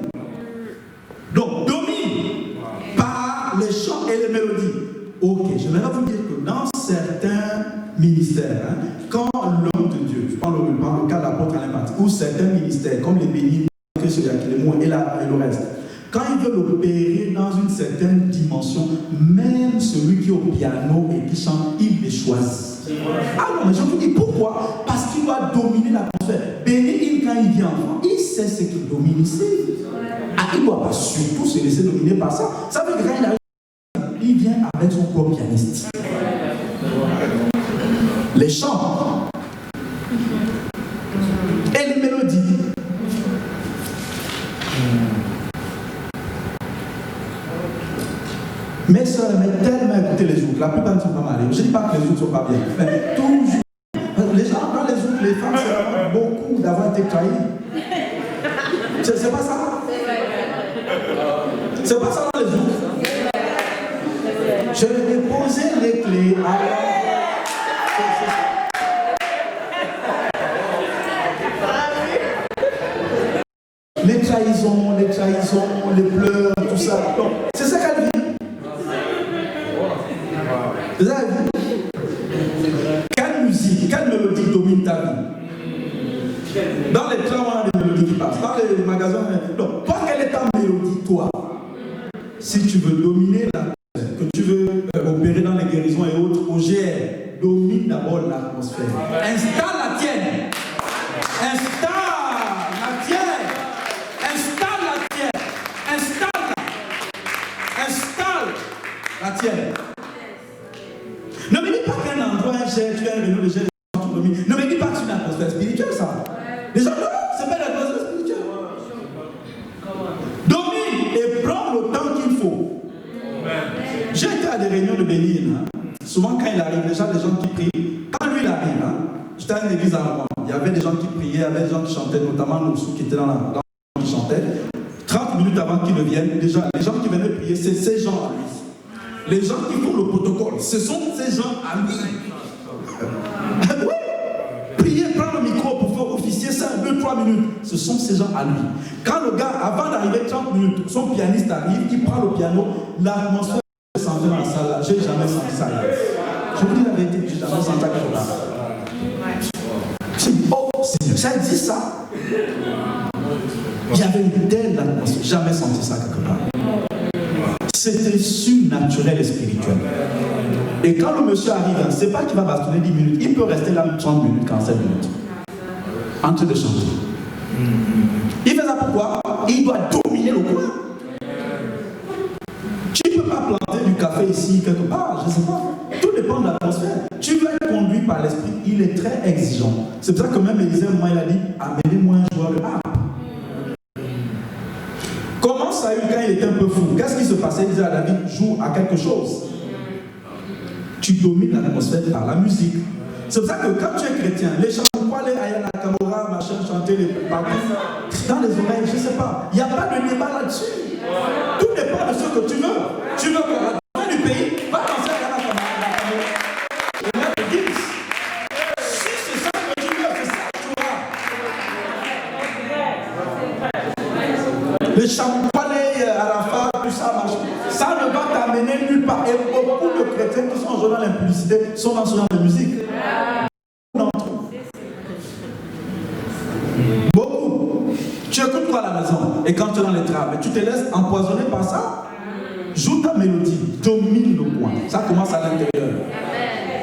Speaker 1: Donc, domine par les chants et les mélodies. Ok, j'aimerais vous dire que dans certains ministères, hein, quand l'homme de Dieu, je parle le cas de l'apôtre Alain Baptiste, ou certains ministères, comme les bénis, et le reste, quand ils veulent opérer dans une certaine dimension, même celui qui est au piano et qui chante, il les choisit. Ah non, mais je vous dis pourquoi? Parce qu'il doit dominer l'atmosphère. Béni, quand il vient enfant, il sait ce qu'il domine ici. Ah, il ne doit pas surtout se laisser dominer par ça. Ça veut dire que quand il arrive, il vient avec son propre pianiste. Les chants et les mélodies. Mes soeurs aimaient tellement écouter les zouk. La plupart ne sont pas mal. Je ne dis pas que les zouk ne sont pas bien. Mais toujours. Les gens, dans les zouk, les femmes, c'est beaucoup d'avoir été trahies. C'est pas ça? C'est pas ça dans les zouk. Je vais déposer les clés à les trahisons, les pleurs, tout ça. Donc, c'est ça qu'elle vit. C'est ça qu'elle vit. Quelle musique, quelle mélodie domine ta vie? Dans les trains, on a des mélodies qui passent. Dans les magasins, donc, toi, quelle est ta mélodie, toi? Si tu veux dominer l'atmosphère, que tu veux opérer dans les guérisons et autres, au GR, domine d'abord l'atmosphère. Installe la tienne. La tienne. Ne me dis pas qu'un endroit, tu as un réunion de gel, ne me dis pas que c'est une atmosphère spirituelle, ça. Les gens, non, c'est pas une atmosphère spirituelle. Domine et prends le temps qu'il faut. J'ai été à des réunions de Bénin. Hein. Souvent, quand il arrive, déjà des gens qui prient. Quand lui, il arrive, hein, j'étais à une église à Rouen. Il y avait des gens qui priaient, il y avait des gens qui chantaient, notamment nos sous qui étaient dans qui chantaient. 30 minutes avant qu'ils ne viennent, déjà, les gens qui venaient prier, c'est ces gens à lui. Les gens qui font le protocole, ce sont ces gens à lui. Oui. Prier, prendre le micro pour faire officier ça 2-3 minutes, ce sont ces gens à lui. Quand le gars, avant d'arriver 30 minutes, son pianiste arrive, il prend le piano, l'atmosphère est sentie dans la salle là. J'ai jamais senti ça. Je vous dis la vérité, j'ai jamais senti ça quelque part. Je dis, oh Seigneur, ça dit ça. Il y avait une telle atmosphère, jamais senti ça quelque part. C'était surnaturel et spirituel. Et quand le monsieur arrive, c'est pas qu'il va bastonner 10 minutes, il peut rester là 30 minutes, 45 minutes, en train de chanter. Il fait ça pourquoi? Il doit dominer le coin. Tu ne peux pas planter du café ici, quelque part, je ne sais pas. Tout dépend de l'atmosphère. Tu veux être conduit par l'esprit, il est très exigeant. C'est pour ça que même Élisée, moi, il a dit, amenez-moi un joueur de harpe. Comment Saül, quand il était un peu fou, qu'est-ce qui se passait? Il disait à David, joue à quelque chose. Tu domines l'atmosphère par la musique. C'est pour ça que quand tu es chrétien, les chants, pourquoi les Ayana Kamora, machin, chanter les parties dans les oreilles, je ne sais pas. Il n'y a pas de débat là-dessus. Tout dépend de ce que tu veux. Tu veux que la fin du pays va danser à Ayana Kamora. Le maître dit, si c'est ça que tu veux, c'est ça que tu auras. Les champagners, Arafat, tout ça, machin. Ça ne va t'amener nulle part. Et beaucoup de chrétiens qui sont aujourd'hui dans l'impudicité sont dans ce genre de musique. Beaucoup. Tu écoutes quoi à la maison? Et quand tu es dans les travaux, tu te laisses empoisonner par ça? Joue ta mélodie, domine le coin. Ça commence à l'intérieur.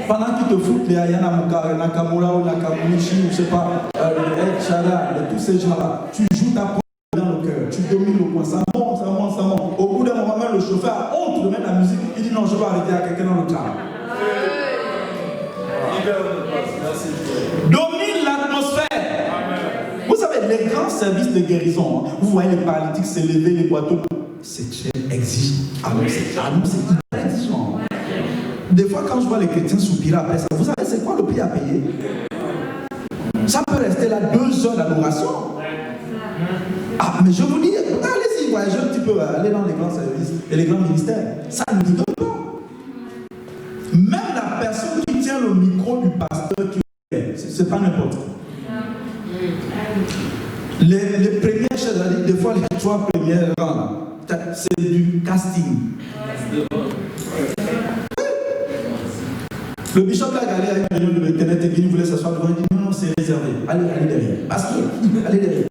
Speaker 1: Pendant qu'ils te foutent les Ayana Nakamura ou Nakamunichi, ou je sais pas, les Chada, tous ces gens-là, tu joues ta propre dans le cœur, tu domines le coin, ça monte. Au bout d'un moment, même le chauffeur a honte de mettre la musique, il dit non, je vais arrêter à quelqu'un dans le cas. Domine l'atmosphère. Vous savez, les grands services de guérison, vous voyez les paralytiques s'élever, les boiteaux, c'est très exigeant. C'est hyper exigeant. Des fois, quand je vois les chrétiens soupirer après ça, vous savez, c'est quoi le prix à payer? Ça peut rester là 2 heures d'adoration. Ah, mais je vous dis, allez-y, voyagez un petit peu, allez dans les grands services et les grands ministères. Ça ne dit pas. Même la personne qui tient le micro du pasteur, c'est pas n'importe quoi. Les premières choses, des fois les 3 premières rangs, c'est du casting. Le bishop l'a regardé avec une réunion de l'Internet et il voulait s'asseoir devant, il dit non, c'est réservé. Allez derrière. Pasteur, allez derrière.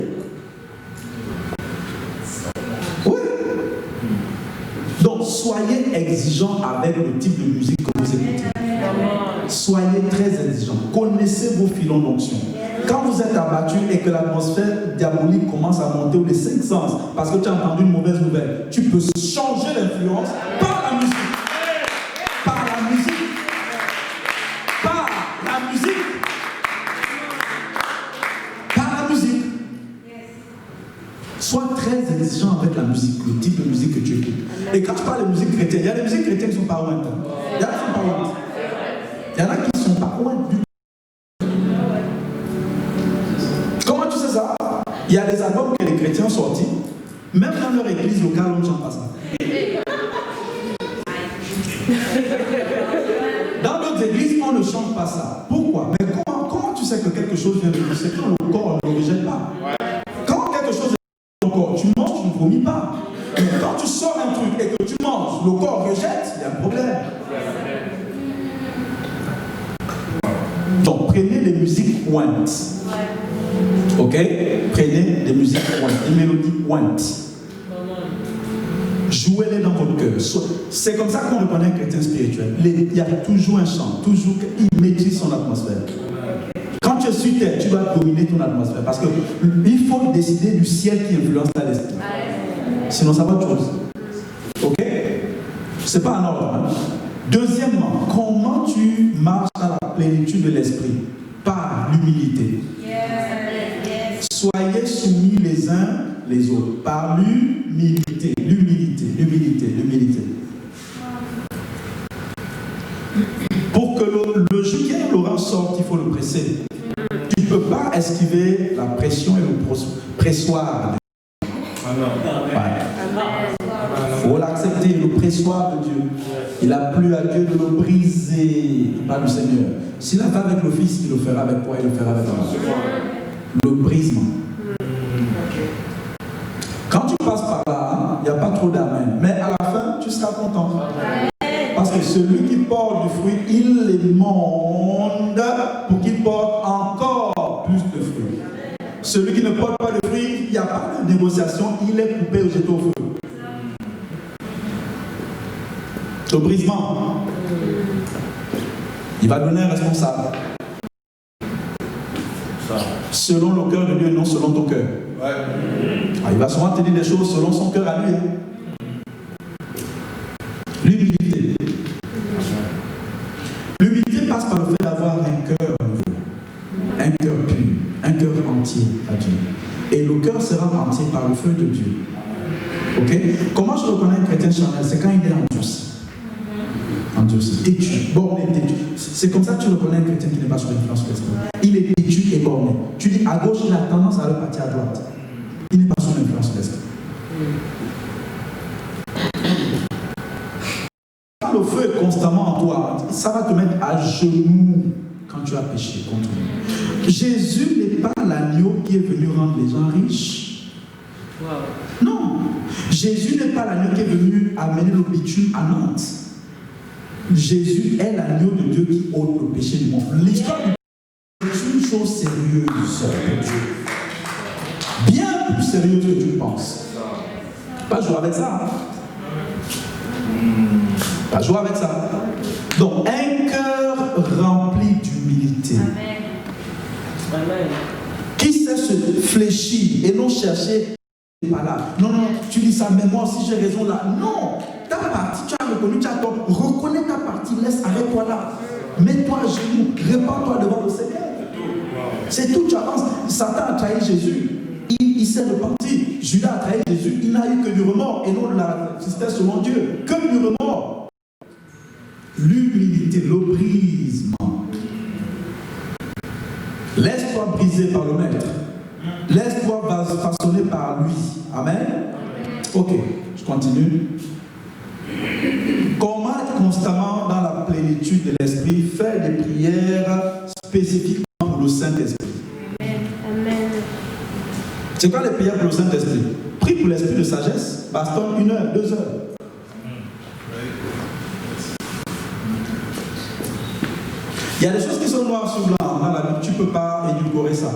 Speaker 1: Oui. Donc, soyez exigeants avec le type de musique que vous écoutez. Soyez très exigeants. Connaissez vos filons d'onction. Quand vous êtes abattu et que l'atmosphère diabolique commence à monter ou les 5 sens, parce que tu as entendu une mauvaise nouvelle, tu peux changer l'influence par la musique. Par la musique. Par la musique. Par la musique. Sois très exigeant avec la musique, le type de musique que tu écoutes. Et quand je parle de musique chrétienne, il y a des musiques chrétiennes qui ne sont pas loin. Il y en a qui sont pas loin. Il y en a qui ne sont pas loin du tout. Comment tu sais ça? Il y a des albums que les chrétiens ont sortis. Même dans leur église locale, on ne chante pas ça. Dans d'autres églises, on ne chante pas ça. Pourquoi? Mais comment tu sais que quelque chose vient de Dieu? C'est quand le corps ne le rejette pas. Quand quelque chose est dans ton corps, tu manges, tu ne vomis pas. Mais quand tu sors un truc et que tu manges, le corps rejette, il y a un problème. Donc, prenez les musiques pointes. Ok? Prenez des musiques pointes, des mélodies pointes. Jouez-les dans votre cœur. C'est comme ça qu'on reconnaît un chrétien spirituel. Il y a toujours un chant, toujours il maîtrise son atmosphère. Quand tu es sur terre, tu dois dominer ton atmosphère. Parce qu'il faut décider du ciel qui influence ta destinée. Sinon, ça va autre chose. Ok? C'est pas un ordre. Hein? Deuxièmement, comment tu marches dans la plénitude de l'esprit? Par l'humilité. Soyez soumis les uns les autres. Par l'humilité. L'humilité. Pour que le jus qui est dans l'orange sorte, il faut le presser. Tu ne peux pas esquiver la pression et le pressoir. Il faut l'accepter, le pressoir de Dieu. Il a plu à Dieu de le briser par le Seigneur. S'il a fait avec le Fils, il le fera avec toi, il le fera avec toi. Le brisement. Quand tu passes par là, il n'y a pas trop d'amen. Mais à la fin, tu seras content. Parce que celui qui porte du fruit, il les monde pour qu'il porte encore plus de fruits. Celui qui ne porte pas de fruits, il n'y a pas de négociation, il est coupé ou jeté au feu. Le brisement, il va donner un responsable. Selon le cœur de Dieu et non selon ton cœur. Il va souvent te dire des choses selon son cœur à lui. L'humilité. L'humilité passe par le fait d'avoir un cœur nouveau, un cœur pur, un cœur entier à Dieu. Et le cœur sera entier par le feu de Dieu. Ok? Comment je reconnais un chrétien charnel? C'est quand il est endurci. Endurci, têtu, borné, têtu. C'est comme ça que tu reconnais un chrétien qui n'est pas sur l'influence de l'esprit. Il est têtu et borné. Tu dis à gauche, il a tendance à repartir à droite. Il n'est pas sur l'influence de l'esprit. Quand le feu est constamment en toi, ça va te mettre à genoux quand tu as péché contre lui. Jésus n'est pas l'agneau qui est venu rendre les gens riches. Non. Jésus n'est pas l'agneau qui est venu amener le bitume à Nantes. Jésus est l'agneau de Dieu qui ôte le péché du monde. L'histoire du péché est une chose sérieuse pour Dieu. Bien plus sérieuse que tu le penses. Pas jouer avec ça. Pas jouer avec ça. Donc, un cœur rempli d'humilité. Amen. Qui sait se fléchir et non chercher pas là. Non, tu dis ça, mais moi aussi j'ai raison là. Non. ta partie, tu as reconnu, tu as tort. Reconnais ta partie, laisse, arrête-toi là. Mets-toi à genoux, répands-toi devant le Seigneur. C'est tout, tu avances. Satan a trahi Jésus. Il s'est repenti. Judas a trahi Jésus. Il n'a eu que du remords et non de la tristesse selon Dieu. Que du remords. L'humilité, l'obrisement. Laisse-toi briser par le Maître. Laisse-toi façonner par lui. Amen. Ok, je continue. Comment être constamment dans la plénitude de l'Esprit, faire des prières spécifiquement pour le Saint-Esprit.
Speaker 2: Amen.
Speaker 1: C'est quoi les prières pour le Saint-Esprit? Prie pour l'esprit de sagesse, bastonne 1 heure, 2 heures. Il y a des choses qui sont noires sur blanc dans la Bible, tu ne peux pas édulcorer ça.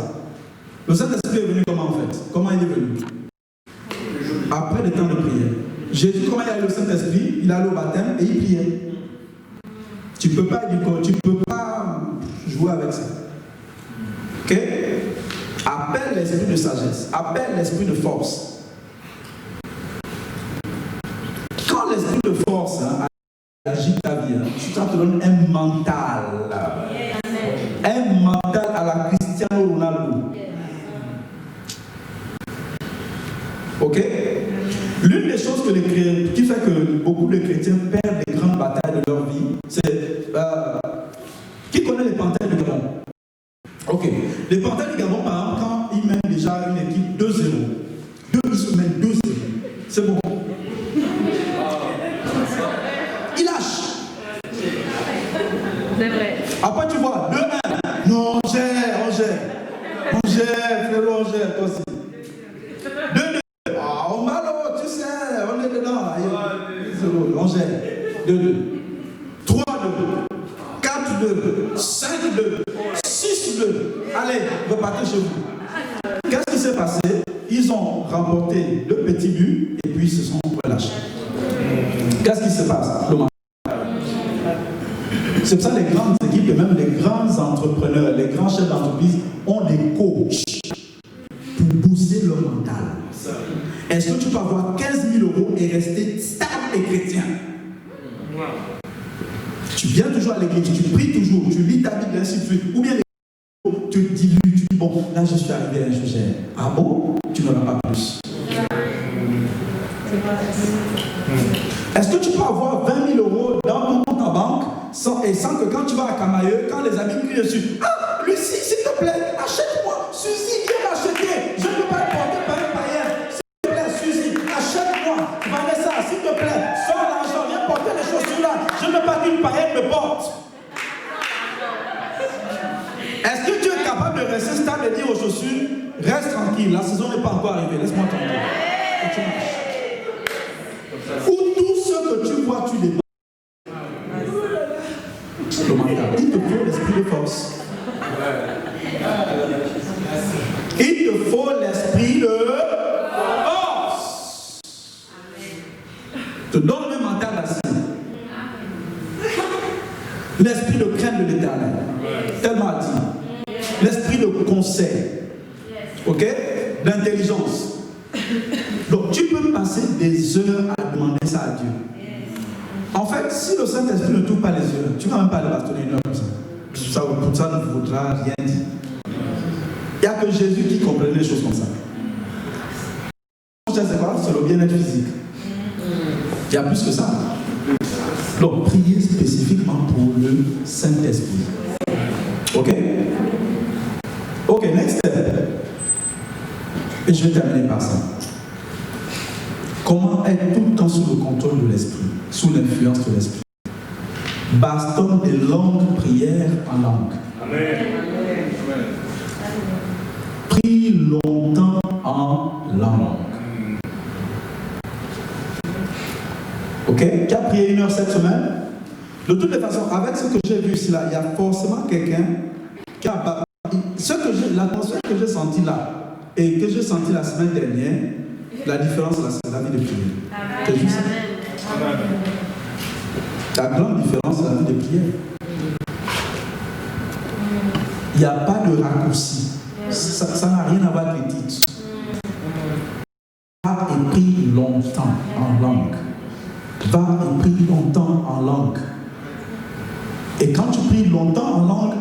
Speaker 1: Le Saint-Esprit est venu comment en fait? Comment il est venu? Après le temps de prière. Jésus, comment il a eu le Saint-Esprit? Il allait au baptême et il priait. Tu ne peux pas édulcorer, tu ne peux pas jouer avec ça. Ok? Appelle l'esprit de sagesse, appelle l'esprit de force. Quand l'esprit de force agit ta vie, ça te donne un mental. Un mental à la Cristiano Ronaldo. Ok? L'une des choses qui fait que beaucoup de chrétiens perdent les grandes batailles de leur vie, c'est... qui connaît les Panthères du Gabon? Ok. Les Panthères du Gabon, par exemple, quand ils mènent déjà une équipe 2-0, ils se mènent 2-0. C'est bon. Ils lâchent.
Speaker 2: C'est vrai.
Speaker 1: Après, tu vois, 2-1. Non, on gère, frérot, on gère, toi aussi. 2-2. Ah, on malo, tu sais, on est dedans. Là. 0, on gère. 2-2. 3-2. 4-2. 5-2. 6-2. Allez, repartez chez vous. Qu'est-ce qui s'est passé? Ils ont remporté 2 petits buts et puis ils se sont relâchés. Qu'est-ce qui se passe? C'est pour ça que les grandes équipes et même les grands entrepreneurs, les grands chefs d'entreprise ont des coachs pour booster leur mental. Est-ce que tu peux avoir 15 000 € et rester stable et chrétien? Tu viens toujours à l'église, tu pries toujours, tu lis ta Bible, ainsi de suite. Ou bien tu te dilues, tu dis bon, là je suis arrivé à un sujet. Ah bon? Tu n'en as pas plus. Est-ce que tu peux avoir 20 000 € dans ton compte en banque sans que quand tu vas à Camailleux, quand les amis crient dessus, ah, Lucie, s'il te plaît, achète-moi, Suzy, viens m'acheter, je ne peux pas être porté par un païen, s'il te plaît, Suzy, achète-moi, Vanessa, s'il te plaît, sors l'argent, viens porter les chaussures là, je ne veux pas qu'une païenne me porte. Est-ce que tu es capable de rester stable et dire aux chaussures, reste tranquille, la saison n'est pas encore arrivée, laisse-moi tranquille. Et tu marches. Ou tout ce que tu vois, tu dépends. Le mental. Il te faut l'esprit de force. Il te faut l'esprit de force. Te donne le mental assis. L'esprit de crainte de l'éternel. Tellement dit. L'esprit de conseil. Ok? D'intelligence. Donc tu peux passer des heures à demander ça à Dieu. En fait, si le Saint-Esprit ne touche pas les yeux, tu ne vas même pas aller bastonner une heure comme ça. Pour ça ne vaudra rien dire. Il n'y a que Jésus qui comprenait les choses comme ça. C'est quoi? C'est le bien-être physique. Il y a plus que ça. Donc, priez spécifiquement pour le Saint-Esprit. Ok? Ok, next step. Et je vais terminer par ça. Comment être tout le temps sous le contrôle de l'esprit, sous l'influence de l'esprit? Bastonne des longues prières en langue. Amen. Prie longtemps en langue. Ok? Qui a prié 1 heure cette semaine? De toutes les façons, avec ce que j'ai vu ici, là, il y a forcément quelqu'un qui a... L'atmosphère que j'ai sentie là, et que j'ai senti la semaine dernière, la différence là, c'est la vie de prière. C'est juste ça. La grande différence, c'est la vie de prière. Il n'y a pas de raccourci. Ça n'a rien à voir avec les titres. Et prie longtemps en langue. va et prie longtemps en langue. Et quand tu pries longtemps en langue,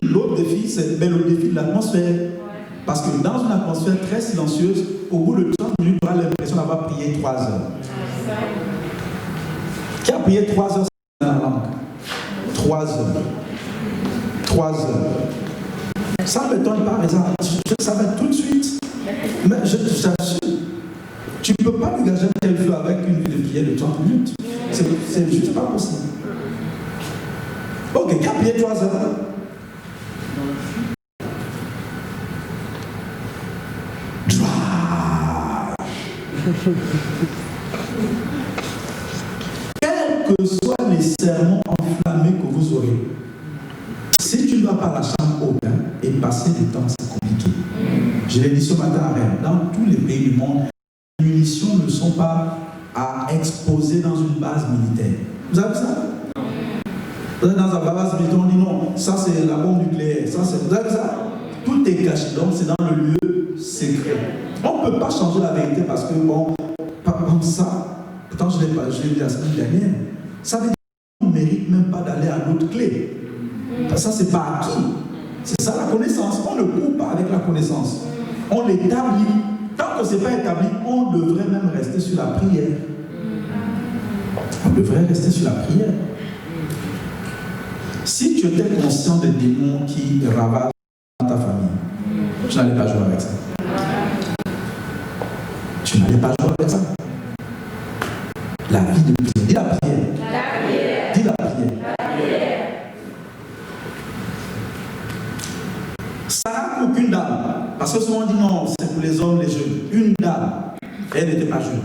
Speaker 1: l'autre défi, c'est le défi de l'atmosphère. Parce que dans une atmosphère très silencieuse, au bout de 30 minutes, tu auras l'impression d'avoir prié 3 heures. Qui a prié 3 heures en langue? 3 heures. 3 heures. Ça ne m'étonne pas, mais ça va tout de suite. Mais je t'assure, tu ne peux pas dégager un tel feu avec une vie de prière de 30 minutes. C'est juste pas possible. Ok, qui a prié 3 heures? Quels que soient les sermons enflammés que vous aurez, si tu ne vas pas à la chambre haute et passer du temps, c'est compliqué. Je l'ai dit ce matin à Rennes, dans tous les pays du monde, les munitions ne sont pas à exposer dans une base militaire. Vous avez ça? Vous êtes dans la base militaire, on dit non, ça c'est la bombe nucléaire. Vous avez ça? Tout est caché, donc c'est dans le lieu secret. On ne peut pas changer la vérité parce que, bon, comme ça, pourtant je l'ai dit la semaine dernière, ça veut dire qu'on ne mérite même pas d'aller à l'autre clé. Ça, c'est pas acquis. C'est ça la connaissance. On ne court pas avec la connaissance. On l'établit. Tant que ce n'est pas établi, on devrait même rester sur la prière. On devrait rester sur la prière. Si tu étais conscient des démons qui ravagent ta famille, tu n'allais pas jouer avec ça. Tu n'allais pas jouer avec ça. La vie de prière. Dis la prière.
Speaker 2: La prière.
Speaker 1: Dis la prière.
Speaker 2: La prière.
Speaker 1: Sarah, aucune dame, parce que souvent on dit non, c'est pour les hommes, les jeunes. Une dame, elle n'était pas jeune,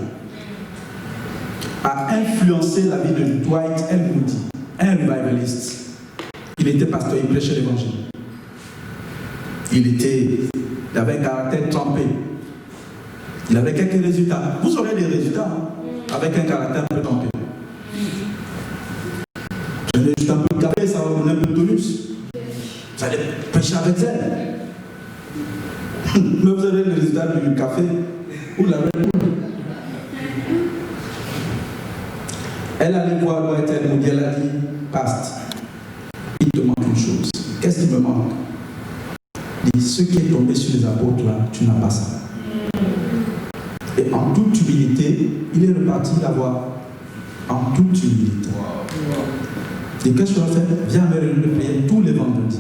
Speaker 1: a influencé la vie de Dwight L. Moody, un revivaliste. Il était pasteur, il prêchait l'évangile. Il avait un caractère trempé. Il avait quelques résultats. Vous aurez des résultats avec un caractère un peu trempé. Vous avez juste un peu de café, ça va vous donner un peu de tonus. Vous allez prêcher avec elle. Mais vous avez le résultat du café ou la Red Bull. Elle allait voir Dwight L. Moody, elle a dit, Pasteur, il te manque une chose. Qu'est-ce qui me manque? Il dit, ce qui est tombé sur les apôtres là, tu n'as pas ça. Et en toute humilité, il est reparti la voir. En toute humilité. Et qu'est-ce que je vais faire? Viens à mes réunions de prière tous les vendredis.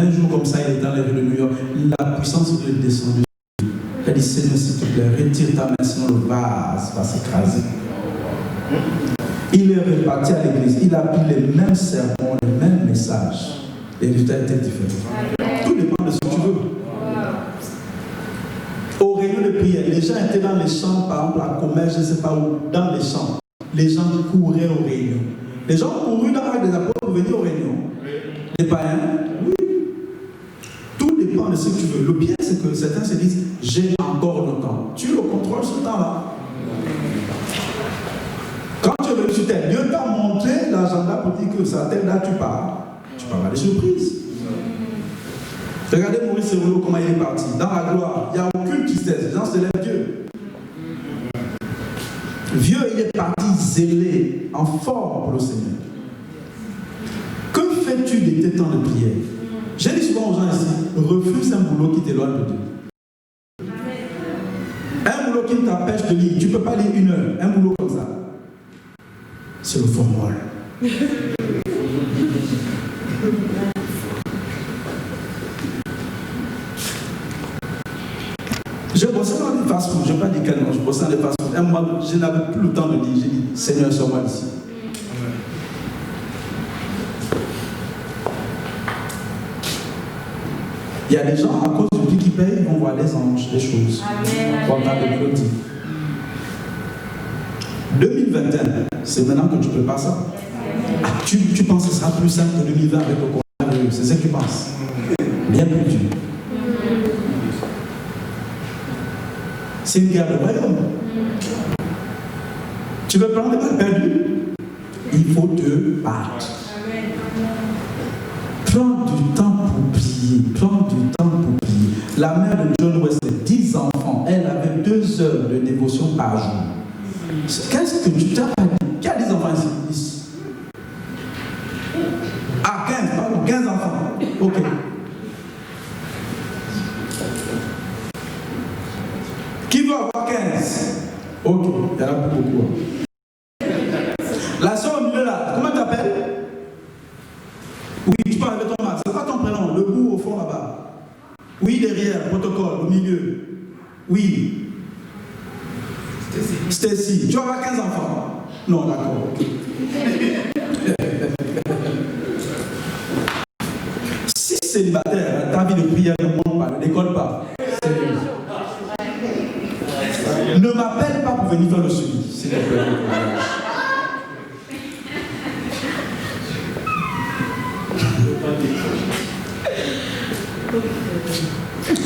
Speaker 1: Un jour comme ça, il est dans les rues de New York. La puissance de descendre. Elle dit, Seigneur, s'il te plaît, retire ta main, sinon le vase va s'écraser. Il est reparti à l'église. Il a pris les mêmes sermons, les mêmes messages. Les résultats étaient différents. Tout dépend de ce que tu veux. Aux réunions de prière, les gens étaient dans les champs, par exemple, à Commerce, je ne sais pas où, dans les champs. Les gens couraient aux réunions. Les gens courus dans l'Arc des Apôtres pour venir aux réunions. Les païens, oui. Tout dépend de ce que tu veux. Le pire, c'est que certains se disent, j'ai encore le temps. Tu le contrôles ce temps-là. Quand tu es venu sur terre, Dieu t'a montré l'agenda pour dire que ça, telle date tu pars. Tu peux avoir des surprises. Regardez Maurice Serroulo, comment il est parti. Dans la gloire, il n'y a aucune tristesse. Les gens se lèvent Dieu. Vieux, il est parti zélé, en forme pour le Seigneur. Que fais-tu de tes temps de prière? J'ai dit souvent aux gens ici, refuse un boulot qui t'éloigne de Dieu. Un boulot qui t'empêche de lire. Tu ne peux pas lire 1 heure. Un boulot comme ça. C'est le formol. Je bossais dans des fast-food, je ne vais pas dire quel nom, je bossais dans des fast-food. Un mois, je n'avais plus le temps de dire, j'ai dit, Seigneur, sors-moi d'ici. Il y a des gens, à cause du prix qu'ils payent, ils vont voir des anges, des choses. Pendant des mélodies. 2021, c'est maintenant que tu prépares ça. Ah, tu penses que ce sera plus simple que 2020 avec le coronavirus, c'est ce que tu penses. Bien plus dur. C'est une guerre de royaume. Tu veux prendre des balles perdues? Il faut te battre. Prends du temps pour prier. Prends du temps pour prier. La mère de John Wesley, 10 enfants, elle avait 2 heures de dévotion par jour. Qu'est-ce que tu t'as pas dit? Qui a des enfants ici? Ah, 15, pardon, 15 enfants. Ok. Qui veut avoir 15? Ok, il y en a beaucoup. La soeur au milieu là, comment tu t'appelles? Oui, tu peux enlever ton masque. C'est quoi ton prénom? Le bout au fond là-bas. Oui, derrière, protocole, au milieu. Oui. Stacy. Tu vas avoir 15 enfants? Non, d'accord. Si célibataire, ta vie de prière ne monte pas, ne décolle pas. Ne m'appelle pas pour venir faire le suivi, s'il te plaît.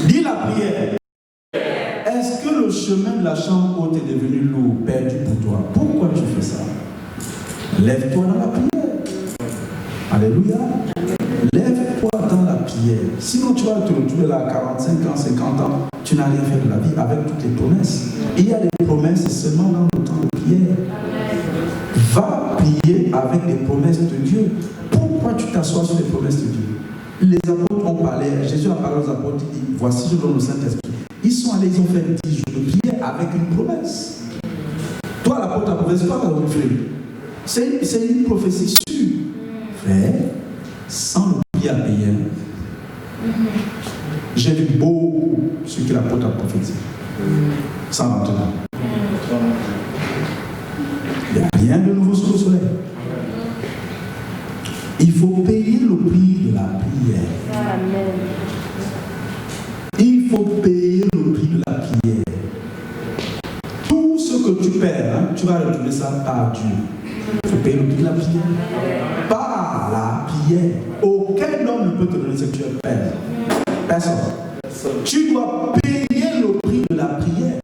Speaker 1: Dis la prière. Est-ce que le chemin de la chambre haute est devenu lourd, perdu pour toi? Pourquoi tu fais ça? Lève-toi dans la prière. Alléluia. Lève-toi dans la prière. Sinon, tu vas te retrouver là à 45 ans, 50 ans. Tu n'as rien fait de la vie avec toutes les promesses. Et il y a des promesses seulement dans le temps de prière. Va prier avec les promesses de Dieu. Pourquoi tu t'assois sur les promesses de Dieu? Les apôtres ont parlé, Jésus a parlé aux apôtres, il dit, voici je donne le Saint-Esprit. Ils sont allés, ils ont fait 10 jours de prière avec une promesse. Toi, l'apôtre, la prophétie, pas dans le frère. C'est une prophétie sûre. Frère, sans le prière à payer, j'ai vu beaucoup ce que l'apôtre a prophétisé. Sans maintenant. Il n'y a rien de nouveau sous le soleil. Il faut payer le prix de la prière. Amen. Il faut payer le prix de la prière. Tout ce que tu perds, hein, tu vas retourner ça par Dieu. Il faut payer le prix de la prière. Par la prière. Aucun homme ne peut te donner ce que tu as perdu. Personne. Tu dois payer le prix de la prière.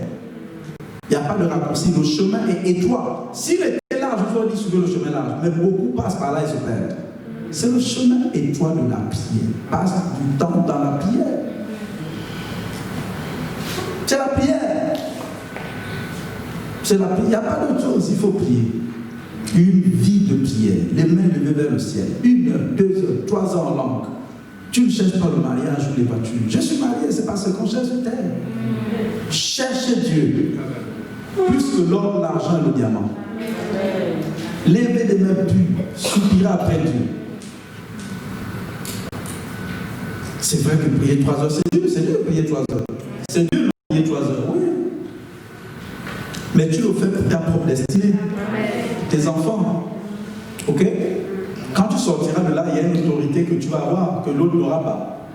Speaker 1: Il n'y a pas de raccourci. Le chemin est étroit. S'il était large, je vous dis suivez le chemin large. Mais beaucoup passent par là et se perdent. C'est le chemin étroit de la prière. Passe du temps dans la prière. C'est la prière. C'est la prière. Il n'y a pas d'autre chose. Il faut prier. Une vie de prière. Les mains levées vers le ciel. 1 heure, 2 heures, 3 heures en langue. Tu ne cherches pas le mariage ou les voitures. Je suis marié, c'est parce qu'on cherche sur terre. Cherchez Dieu. Plus que l'or, l'argent et le diamant. Levez des mains pures. Soupirez après Dieu. C'est vrai que prier 3 heures, c'est dur de prier 3 heures. C'est dur de prier 3 heures, oui. Mais tu le fais pour ta propre destinée. Tes enfants. Ok? Quand tu sortiras de là, il y a une autorité que tu vas avoir, que l'autre n'aura pas.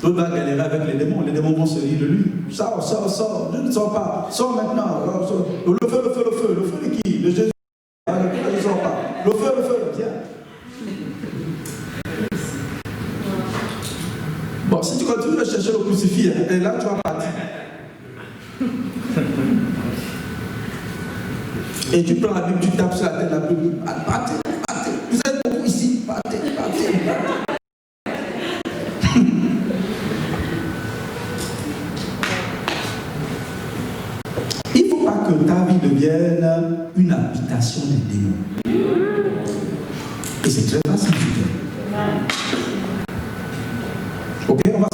Speaker 1: L'autre va galérer avec les démons. Les démons vont se rire de lui. Sors, sors, sors. Je ne sors pas. Sors maintenant. Sors. Le feu, le feu, le feu. Le feu de qui? De Jésus. Je ne sors pas. Le feu, viens. Bon, si tu continues à chercher le crucifix, et là tu vas partir. Et tu prends la Bible, tu tapes sur la tête de la Bible. Partez. Vous êtes beaucoup ici. Partez. Il ne faut pas que ta vie devienne une habitation des démons. Et c'est très facile. Ok, on va